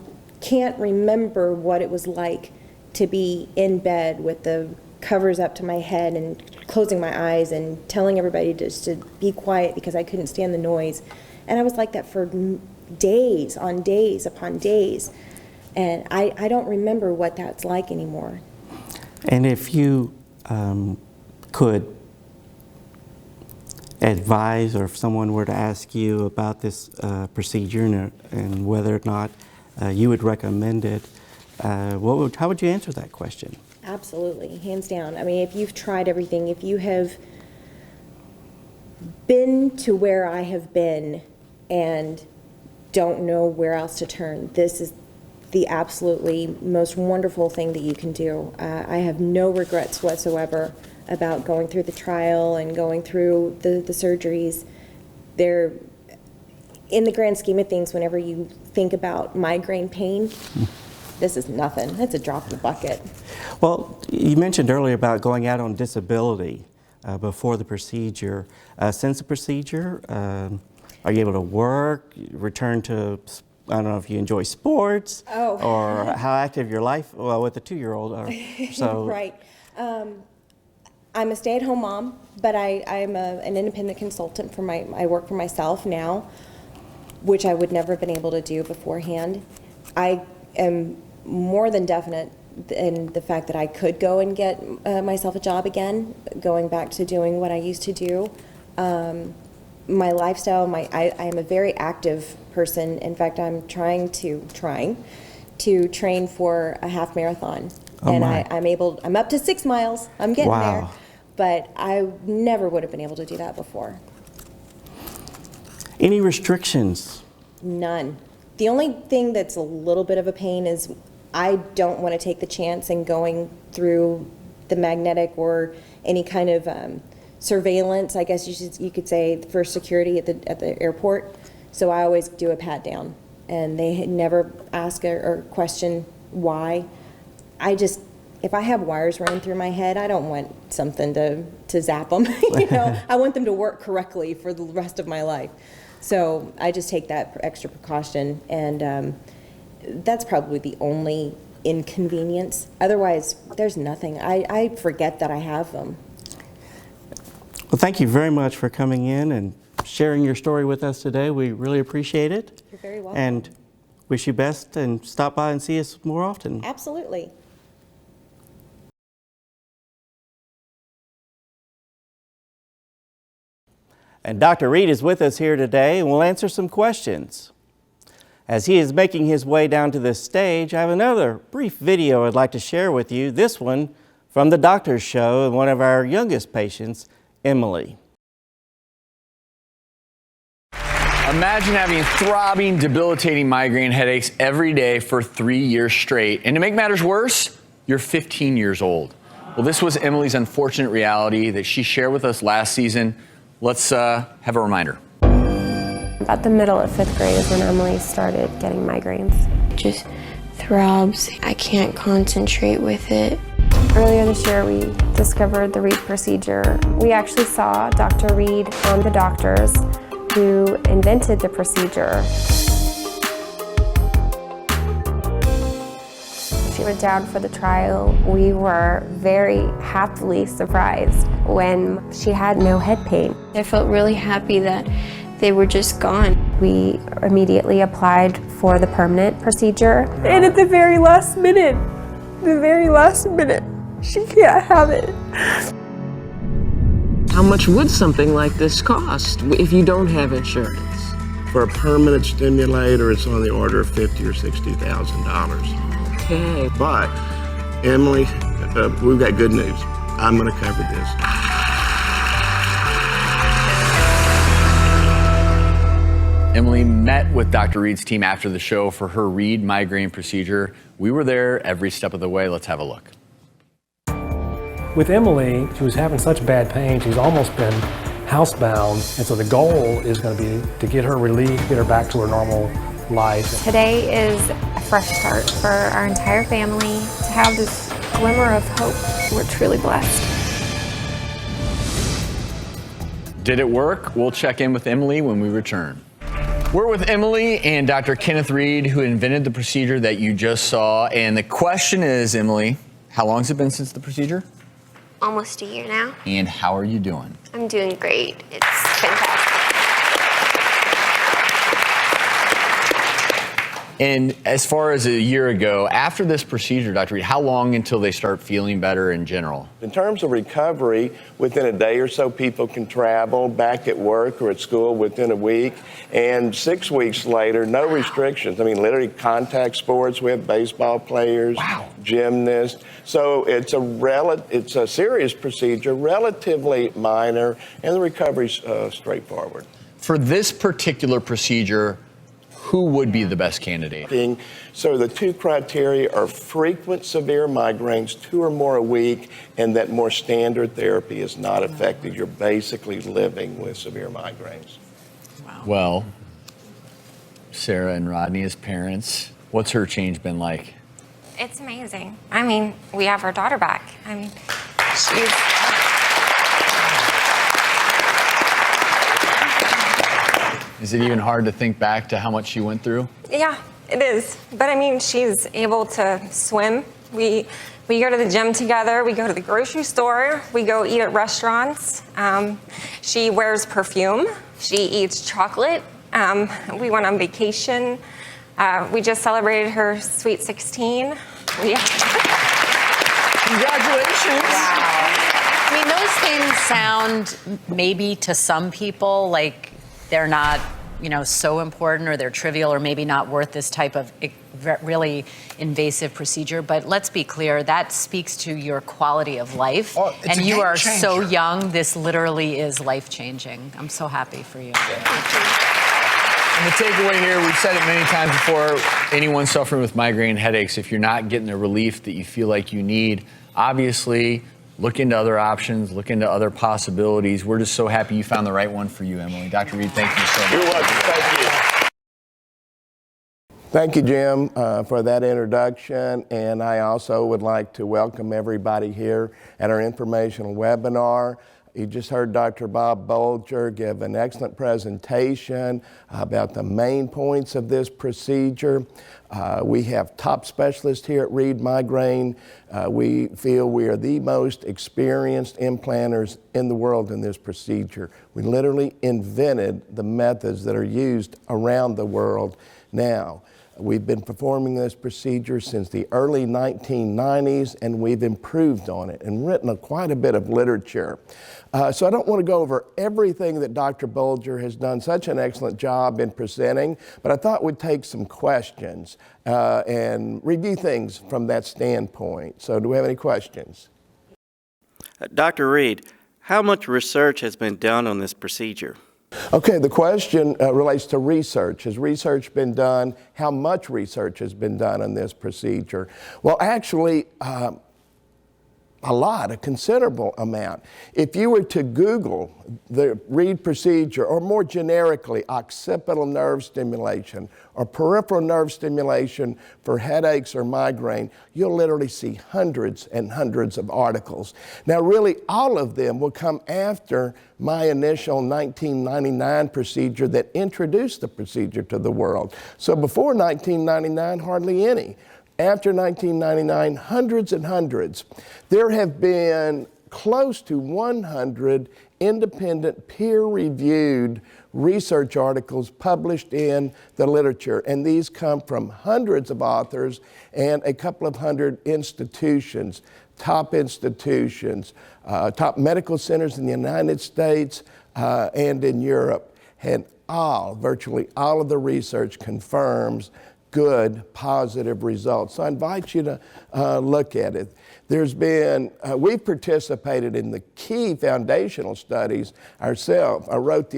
can't remember what it was like to be in bed with the covers up to my head and closing my eyes and telling everybody just to be quiet because I couldn't stand the noise. And I was like that for days on days upon days. And I don't remember what that's like anymore. And if you could advise, or if someone were to ask you about this procedure and whether or not you would recommend it, how would you answer that question? Absolutely, hands down. I mean, if you've tried everything, if you have been to where I have been and don't know where else to turn, this is the absolutely most wonderful thing that you can do. I have no regrets whatsoever about going through the trial and going through the surgeries. They're, in the grand scheme of things, whenever you think about migraine pain, this is nothing. It's a drop in the bucket. Well, you mentioned earlier about going out on disability. before the procedure. Since the procedure, are you able to work, return to, I don't know if you enjoy sports, or how active your life, well, with a 2-year-old or so. Right. I'm a stay-at-home mom, but I'm an independent consultant I work for myself now, which I would never have been able to do beforehand. I am more than definite in the fact that I could go and get myself a job again, going back to doing what I used to do. My lifestyle, I am a very active person. In fact, I'm trying to train for a half marathon. I'm up to 6 miles. I'm getting there. But I never would have been able to do that before. Any restrictions? None. The only thing that's a little bit of a pain is I don't want to take the chance in going through the magnetic or any kind of surveillance, I guess you could say, for security at the airport. So I always do a pat down, and they never ask or question why. If I have wires running through my head, I don't want something to zap them. I want them to work correctly for the rest of my life. So I just take that extra precaution, and that's probably the only inconvenience. Otherwise, there's nothing. I forget that I have them. Well, thank you very much for coming in and sharing your story with us today. We really appreciate it. You're very welcome. And wish you best, and stop by and see us more often. Absolutely. And Dr. Reed is with us here today, and we'll answer some questions. As he is making his way down to this stage, I have another brief video I'd like to share with you, this one from the doctor's show, and one of our youngest patients, Emily. Imagine having throbbing, debilitating migraine headaches every day for 3 years straight. And to make matters worse, you're 15 years old. Well, this was Emily's unfortunate reality that she shared with us last season. Let's have a reminder. About the middle of 5th grade is when Emily started getting migraines. Just throbs. I can't concentrate with it. Earlier this year, we discovered the Reed procedure. We actually saw Dr. Reed on the doctors who invented the procedure. She went down for the trial. We were very happily surprised when she had no head pain. I felt really happy that they were just gone. We immediately applied for the permanent procedure. And at the very last minute, she can't have it. How much would something like this cost if you don't have insurance? For a permanent stimulator, it's on the order of $50,000 or $60,000. Okay. But, Emily, we've got good news. I'm going to cover this. Emily met with Dr. Reed's team after the show for her Reed migraine procedure. We were there every step of the way. Let's have a look. With Emily, she was having such bad pain, she's almost been housebound, and so the goal is going to be to get her relief, get her back to her normal life. Today is a fresh start for our entire family to have this glimmer of hope. We're truly blessed. Did it work? We'll check in with Emily when we return. We're with Emily and Dr. Kenneth Reed, who invented the procedure that you just saw. And the question is, Emily, how long has it been since the procedure? Almost a year now. And how are you doing? I'm doing great. It's fantastic. And as far as a year ago, after this procedure, Dr. Reed, how long until they start feeling better in general? In terms of recovery, within a day or so, people can travel back at work or at school within a week. And 6 weeks later, no restrictions. I mean, literally contact sports. We have baseball players, gymnasts. So it's a serious procedure, relatively minor, and the recovery's straightforward. For this particular procedure, who would be the best candidate? So the two criteria are frequent severe migraines, 2 or more a week, and that more standard therapy is not effective. You're basically living with severe migraines. Wow. Well, Sarah and Rodney as parents, what's her change been like? It's amazing. I mean, we have our daughter back. I mean, Is it even hard to think back to how much she went through? Yeah, it is. But I mean, she's able to swim. We go to the gym together. We go to the grocery store. We go eat at restaurants. She wears perfume. She eats chocolate. We went on vacation. We just celebrated her sweet 16. Congratulations. Wow. I mean, those things sound maybe to some people like they're not, so important, or they're trivial, or maybe not worth this type of really invasive procedure. But let's be clear, that speaks to your quality of life. Oh, it's and a you are game so changer. young. This literally is life-changing. I'm so happy for you. And the takeaway here, we've said it many times before, anyone suffering with migraine headaches, if you're not getting the relief that you feel like you need, obviously look into other options, look into other possibilities. We're just so happy you found the right one for you, Emily. Dr. Reed, thank you so much. You're welcome. Thank you. Thank you, Jim, for that introduction. And I also would like to welcome everybody here at our informational webinar. You just heard Dr. Bob Bolger give an excellent presentation about the main points of this procedure. We have top specialists here at Reed Migraine. We feel we are the most experienced implanters in the world in this procedure. We literally invented the methods that are used around the world now. We've been performing this procedure since the early 1990s, and we've improved on it and written quite a bit of literature. So I don't want to go over everything that Dr. Bolger has done such an excellent job in presenting, but I thought we'd take some questions and review things from that standpoint. So do we have any questions? Dr. Reed, how much research has been done on this procedure? Okay, the question relates to research. Has research been done? How much research has been done on this procedure? Well, actually, a considerable amount. If you were to Google the Reed procedure, or more generically, occipital nerve stimulation or peripheral nerve stimulation for headaches or migraine, you'll literally see hundreds and hundreds of articles. Now, really, all of them will come after my initial 1999 procedure that introduced the procedure to the world. So before 1999, hardly any. After 1999, hundreds and hundreds. There have been close to 100 independent peer-reviewed research articles published in the literature, and these come from hundreds of authors and a couple of hundred institutions, top medical centers in the United States and in Europe, and virtually all of the research confirms good, positive results. So I invite you to look at it. We've participated in the key foundational studies ourselves. Our teams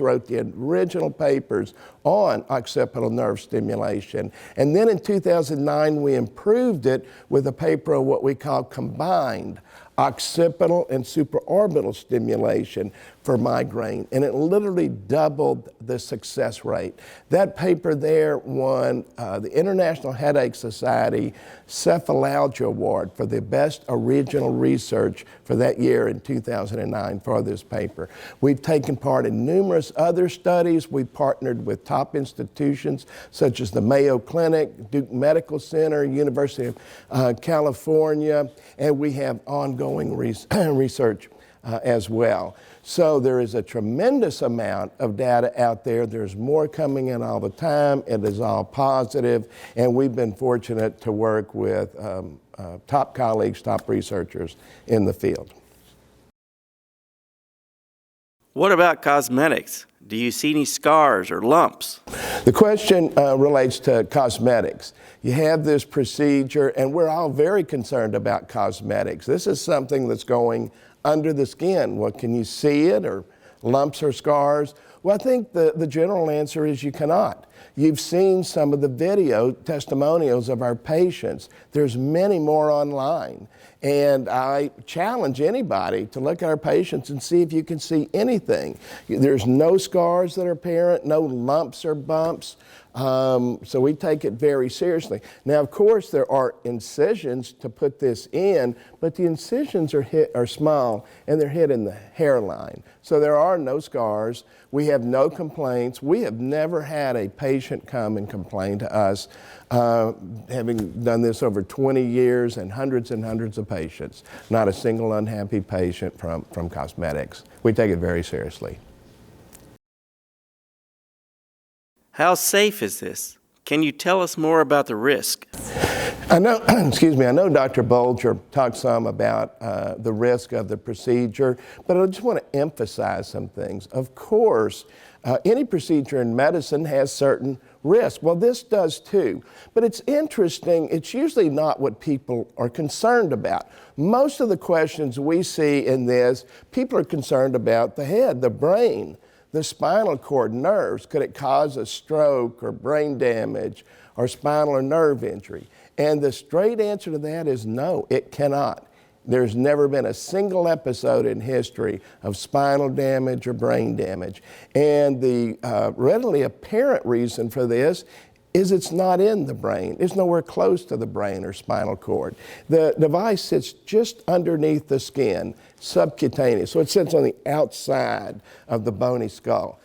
wrote the original papers on occipital nerve stimulation. And then in 2009, we improved it with a paper of what we call combined occipital and supraorbital stimulation for migraine, and it literally doubled the success rate. That paper there won the International Headache Society Cephalalgia Award for the best original research for that year in 2009 for this paper. We've taken part in numerous other studies. We've partnered with top institutions such as the Mayo Clinic, Duke Medical Center, University of California, and we have ongoing research as well. So there is a tremendous amount of data out there. There's more coming in all the time. It is all positive, and we've been fortunate to work with top colleagues, top researchers in the field. What about cosmetics? Do you see any scars or lumps? The question relates to cosmetics. You have this procedure, and we're all very concerned about cosmetics. This is something that's going under the skin. Well, can you see it, or lumps or scars? Well, I think the general answer is you cannot. You've seen some of the video testimonials of our patients. There's many more online. And I challenge anybody to look at our patients and see if you can see anything. There's no scars that are apparent, no lumps or bumps. So we take it very seriously. Now, of course, there are incisions to put this in, but the incisions are small and they're hit in the hairline. So there are no scars. We have no complaints. We have never had a patient come and complain to us, having done this over 20 years and hundreds of patients. Not a single unhappy patient from cosmetics. We take it very seriously. How safe is this? Can you tell us more about the risk? I know, excuse me, I know Dr. Bolger talked some about the risk of the procedure, but I just want to emphasize some things. Of course, any procedure in medicine has certain risks. Well, this does too. But it's interesting, it's usually not what people are concerned about. Most of the questions we see in this, people are concerned about the head, the brain, the spinal cord, nerves. Could it cause a stroke or brain damage or spinal or nerve injury? And the straight answer to that is no, it cannot. There's never been a single episode in history of spinal damage or brain damage. And the readily apparent reason for this is it's not in the brain. It's nowhere close to the brain or spinal cord. The device sits just underneath the skin, subcutaneous, so it sits on the outside of the bony skull.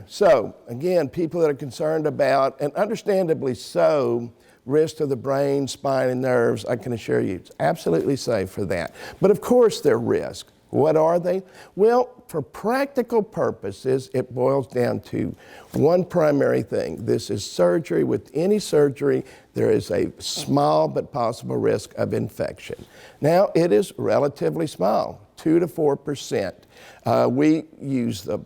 So, again, people that are concerned about, and understandably so, risk to the brain, spine, and nerves, I can assure you it's absolutely safe for that. But of course there are risks. What are they? Well, for practical purposes, it boils down to one primary thing. This is surgery. With any surgery, there is a small but possible risk of infection. Now, it is relatively small, 2 to 4%. We use the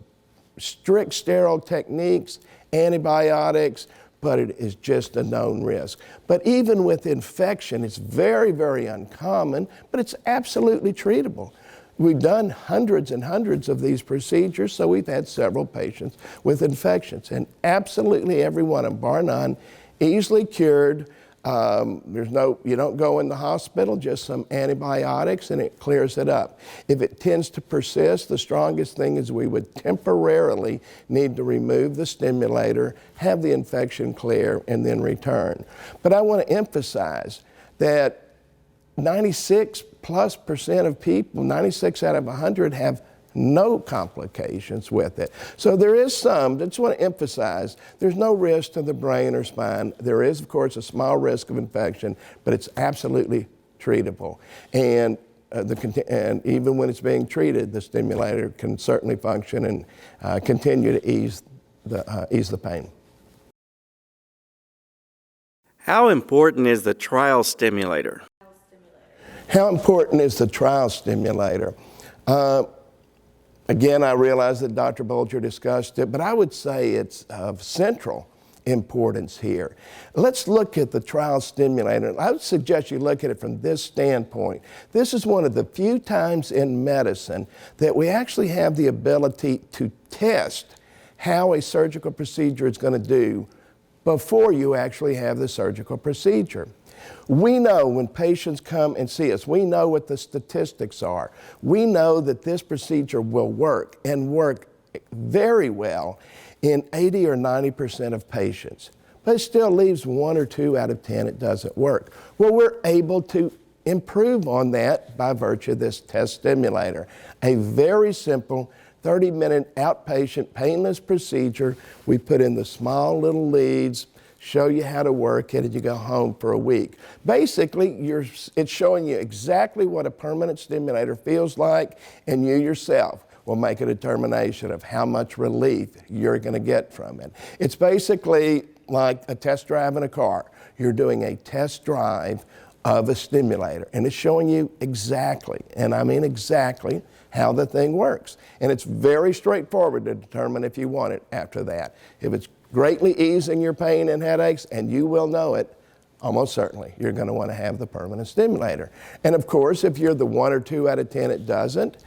strict sterile techniques, antibiotics, but it is just a known risk. But even with infection, it's very, very uncommon, but it's absolutely treatable. We've done hundreds and hundreds of these procedures, so we've had several patients with infections, and absolutely every one of them, bar none, easily cured. You don't go in the hospital, just some antibiotics, and it clears it up. If it tends to persist, the strongest thing is we would temporarily need to remove the stimulator, have the infection clear, and then return. But I want to emphasize that 96+% of people, 96 out of 100, have no complications with it. So there is some, I just want to emphasize, there's no risk to the brain or spine. There is, of course, a small risk of infection, but it's absolutely treatable. And even when it's being treated, the stimulator can certainly function and continue to ease the pain. How important is the trial stimulator? How important is the trial stimulator? Again, I realize that Dr. Bolger discussed it, but I would say it's of central importance here. Let's look at the trial stimulator. I would suggest you look at it from this standpoint. This is one of the few times in medicine that we actually have the ability to test how a surgical procedure is going to do before you actually have the surgical procedure. We know when patients come and see us, we know what the statistics are. We know that this procedure will work and work very well in 80 or 90% of patients. But it still leaves 1 or 2 out of 10 it doesn't work. Well, we're able to improve on that by virtue of this test stimulator. A very simple 30-minute outpatient painless procedure. We put in the small little leads, show you how to work it, and you go home for a week. Basically, it's showing you exactly what a permanent stimulator feels like, and you yourself will make a determination of how much relief you're going to get from it. It's basically like a test drive in a car. You're doing a test drive of a stimulator, and it's showing you exactly, and I mean exactly, how the thing works. And it's very straightforward to determine if you want it after that. If it's greatly easing your pain and headaches, and you will know it, almost certainly you're going to want to have the permanent stimulator. And of course, if you're the 1 or 2 out of 10 it doesn't,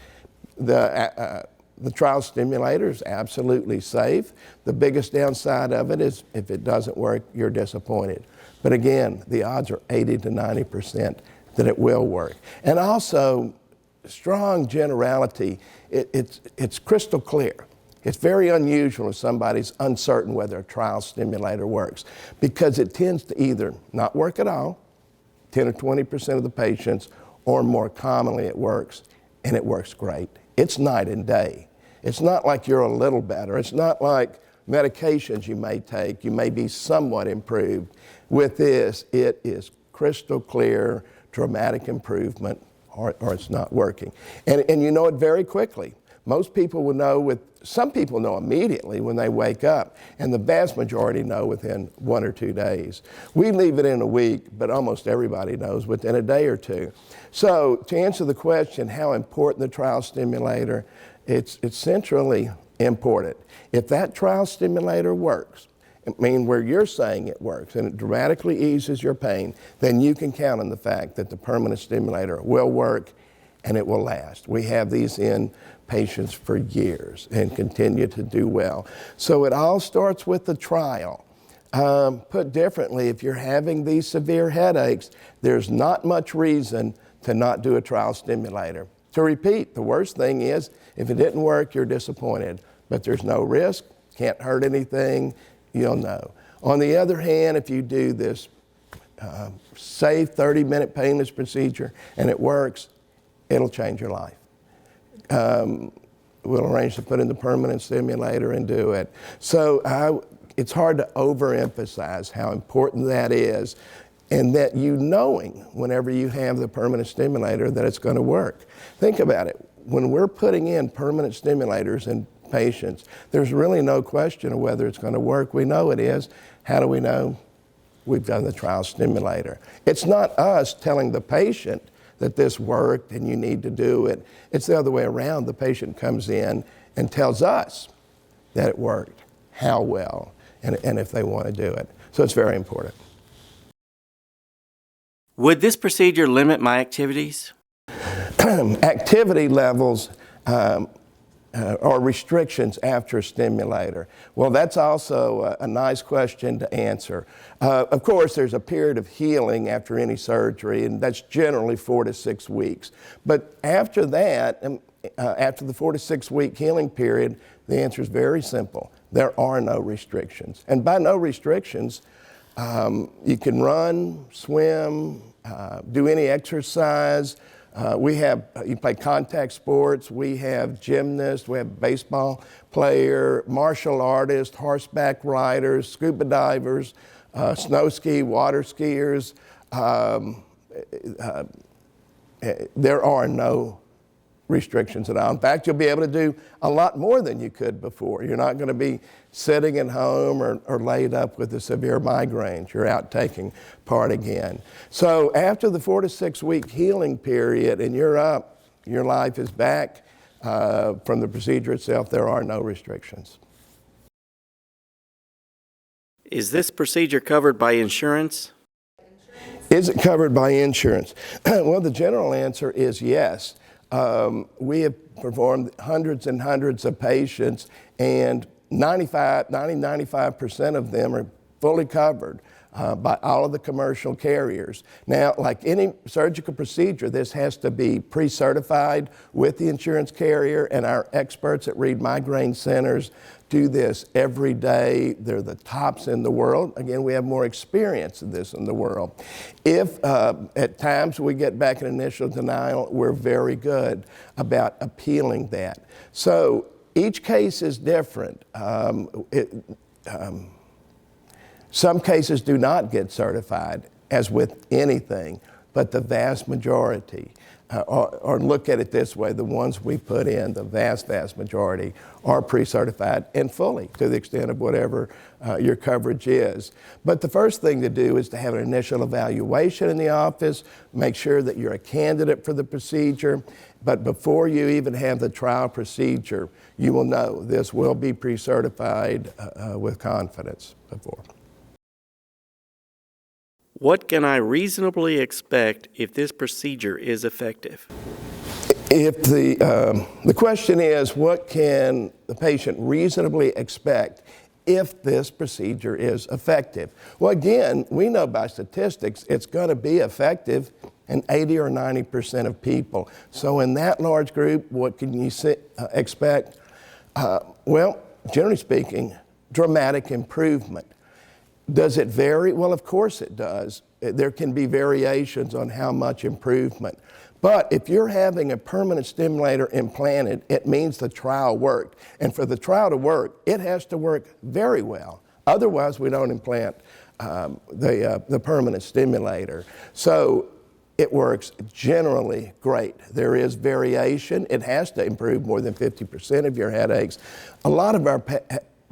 the The trial stimulator is absolutely safe. The biggest downside of it is if it doesn't work, you're disappointed. But again, the odds are 80 to 90% that it will work. And also, strong generality, it's crystal clear. It's very unusual if somebody's uncertain whether a trial stimulator works, because it tends to either not work at all, 10 or 20% of the patients, or more commonly it works, and it works great. It's night and day. It's not like you're a little better. It's not like medications you may take. You may be somewhat improved. With this, it is crystal clear, dramatic improvement, or it's not working. And you know it very quickly. Most people will know some people know immediately when they wake up, and the vast majority know within 1 or 2 days. We leave it in a week, but almost everybody knows within a day or two. So to answer the question, how important the trial stimulator, it's centrally important. If that trial stimulator works, I mean, where you're saying it works and it dramatically eases your pain, then you can count on the fact that the permanent stimulator will work and it will last. We have these in patients for years and continue to do well. So it all starts with the trial. Put differently, if you're having these severe headaches, there's not much reason to not do a trial stimulator. To repeat, the worst thing is if it didn't work, you're disappointed, but there's no risk, can't hurt anything, you'll know. On the other hand, if you do this safe 30-minute painless procedure and it works, it'll change your life. We'll arrange to put in the permanent stimulator and do it. So it's hard to overemphasize how important that is, and that you knowing whenever you have the permanent stimulator that it's going to work. Think about it. When we're putting in permanent stimulators in patients, there's really no question of whether it's going to work. We know it is. How do we know? We've done the trial stimulator. It's not us telling the patient that this worked and you need to do it. It's the other way around. The patient comes in and tells us that it worked, how well, and if they want to do it. So it's very important. Would this procedure limit my activities? Activity levels or restrictions after a stimulator? Well, that's also a nice question to answer. Of course, there's a period of healing after any surgery, and that's generally 4 to 6 weeks. But after that, after the 4 to 6 week healing period, the answer is very simple. There are no restrictions. And by no restrictions, you can run, swim, do any exercise. You play contact sports, we have gymnasts, we have baseball player, martial artists, horseback riders, scuba divers, snow ski, water skiers. There are no restrictions at all. In fact, you'll be able to do a lot more than you could before. You're not going to be sitting at home or laid up with the severe migraines. You're out taking part again. So after the 4 to 6 week healing period and you're up, your life is back from the procedure itself, there are no restrictions. Is this procedure covered by insurance? Is it covered by insurance? Well, the general answer is yes. We have performed hundreds and hundreds of patients, and 95% of them are fully covered by all of the commercial carriers. Now, like any surgical procedure, this has to be pre-certified with the insurance carrier, and our experts at Reed Migraine Centers do this every day. They're the tops in the world. Again, we have more experience in this in the world. If at times we get back an initial denial, we're very good about appealing that. So each case is different. Some cases do not get certified, as with anything, but the vast majority, or look at it this way, the ones we put in, the vast majority are pre-certified and fully to the extent of whatever your coverage is. But the first thing to do is to have an initial evaluation in the office, make sure that you're a candidate for the procedure. But before you even have the trial procedure, you will know this will be pre-certified with confidence before. What can I reasonably expect if this procedure is effective? If the question is, what can the patient reasonably expect if this procedure is effective? Well, again, we know by statistics it's going to be effective in 80 or 90% of people. So in that large group, what can you expect? Well, generally speaking, dramatic improvement. Does it vary? Well, of course it does. There can be variations on how much improvement. But if you're having a permanent stimulator implanted, it means the trial worked. And for the trial to work, it has to work very well. Otherwise, we don't implant the permanent stimulator. So it works generally great. There is variation. It has to improve more than 50% of your headaches. A lot of our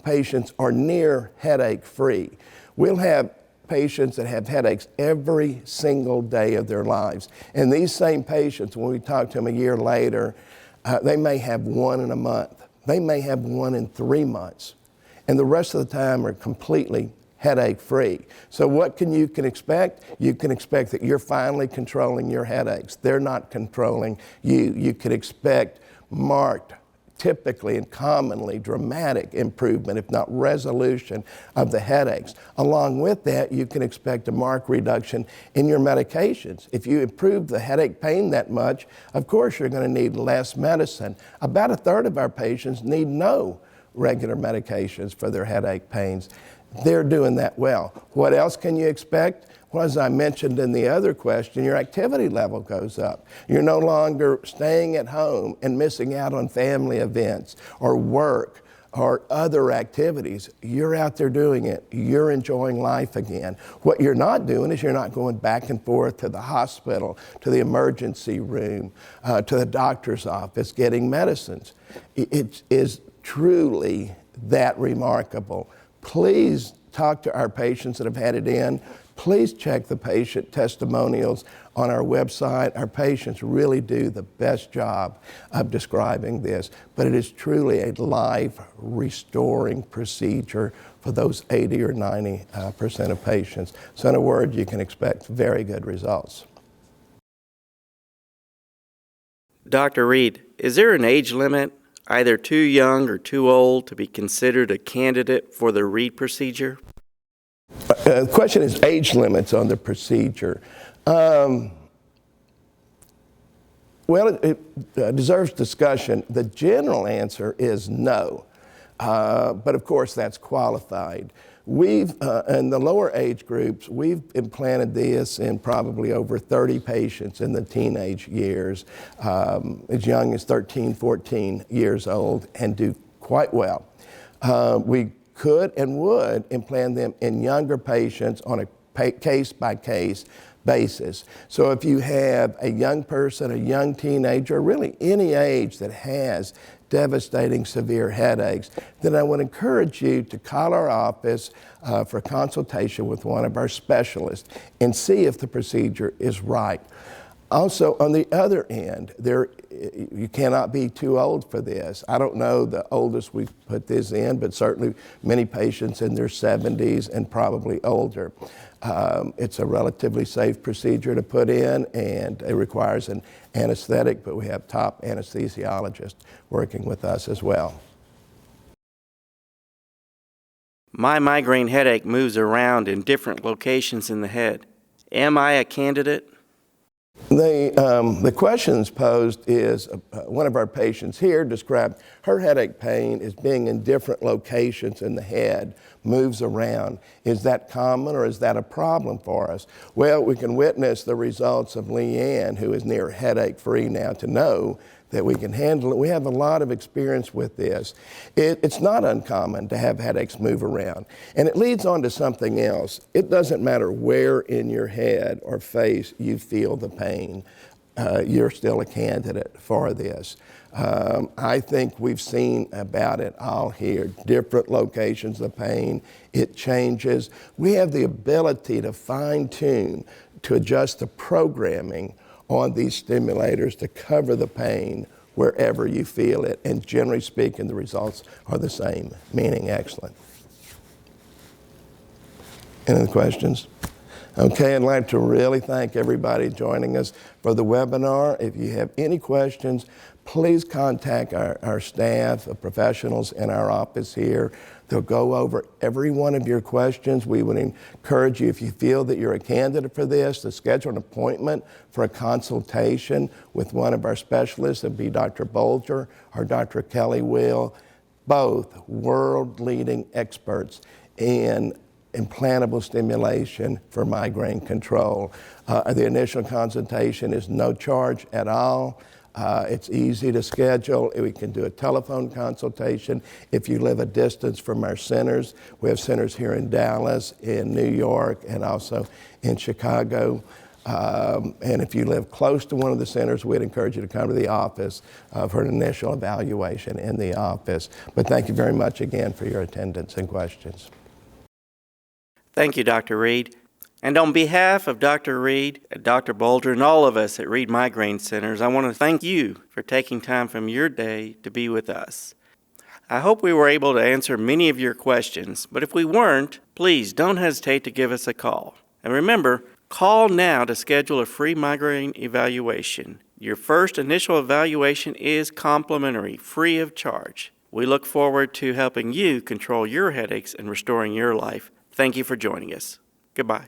patients are near headache-free. We'll have patients that have headaches every single day of their lives. And these same patients, when we talk to them a year later, they may have one in a month. They may have one in 3 months. And the rest of the time are completely headache-free. So what you can expect? You can expect that you're finally controlling your headaches. They're not controlling you. You can expect marked, typically and commonly dramatic improvement, if not resolution, of the headaches. Along with that, you can expect a marked reduction in your medications. If you improve the headache pain that much, of course you're going to need less medicine. About a third of our patients need no regular medications for their headache pains. They're doing that well. What else can you expect? Well, as I mentioned in the other question, your activity level goes up. You're no longer staying at home and missing out on family events or work or other activities. You're out there doing it. You're enjoying life again. What you're not doing is you're not going back and forth to the hospital, to the emergency room, to the doctor's office getting medicines. It is truly that remarkable. Please talk to our patients that have had it in. Please check the patient testimonials on our website. Our patients really do the best job of describing this, but it is truly a life-restoring procedure for those 80 or 90% of patients. So in a word, you can expect very good results. Dr. Reed, is there an age limit, either too young or too old, to be considered a candidate for the Reed procedure? The question is age limits on the procedure. Well, it deserves discussion. The general answer is no, but of course that's qualified. We've, in the lower age groups, we've implanted this in probably over 30 patients in the teenage years, as young as 13, 14 years old, and do quite well. We could and would implant them in younger patients on a case-by-case basis. So if you have a young person, a young teenager, really any age that has devastating severe headaches, then I would encourage you to call our office for a consultation with one of our specialists and see if the procedure is right. Also, on the other end, you cannot be too old for this. I don't know the oldest we've put this in, but certainly many patients in their 70s and probably older. It's a relatively safe procedure to put in, and it requires an anesthetic, but we have top anesthesiologists working with us as well. My migraine headache moves around in different locations in the head. Am I a candidate? The questions posed is one of our patients here described her headache pain as being in different locations in the head, moves around. Is that common or is that a problem for us? Well, we can witness the results of Leanne, who is near headache-free now, to know that we can handle it. We have a lot of experience with this. It's not uncommon to have headaches move around. And it leads on to something else. It doesn't matter where in your head or face you feel the pain, you're still a candidate for this. I think we've seen about it all here, different locations of pain. It changes. We have the ability to fine-tune, to adjust the programming on these stimulators to cover the pain wherever you feel it. And generally speaking, the results are the same, meaning excellent. Any other questions? Okay, I'd like to really thank everybody joining us for the webinar. If you have any questions, please contact our staff of professionals in our office here. They'll go over every one of your questions. We would encourage you, if you feel that you're a candidate for this, to schedule an appointment for a consultation with one of our specialists. It'd be Dr. Bolger or Dr. Kelly Will, both world-leading experts in implantable stimulation for migraine control. The initial consultation is no charge at all. It's easy to schedule. We can do a telephone consultation. If you live a distance from our centers, we have centers here in Dallas, in New York, and also in Chicago. And if you live close to one of the centers, we'd encourage you to come to the office for an initial evaluation in the office. But thank you very much again for your attendance and questions. Thank you, Dr. Reed. And on behalf of Dr. Reed, Dr. Bolger, and all of us at Reed Migraine Centers, I want to thank you for taking time from your day to be with us. I hope we were able to answer many of your questions, but if we weren't, please don't hesitate to give us a call. And remember, call now to schedule a free migraine evaluation. Your first initial evaluation is complimentary, free of charge. We look forward to helping you control your headaches and restoring your life. Thank you for joining us. Goodbye.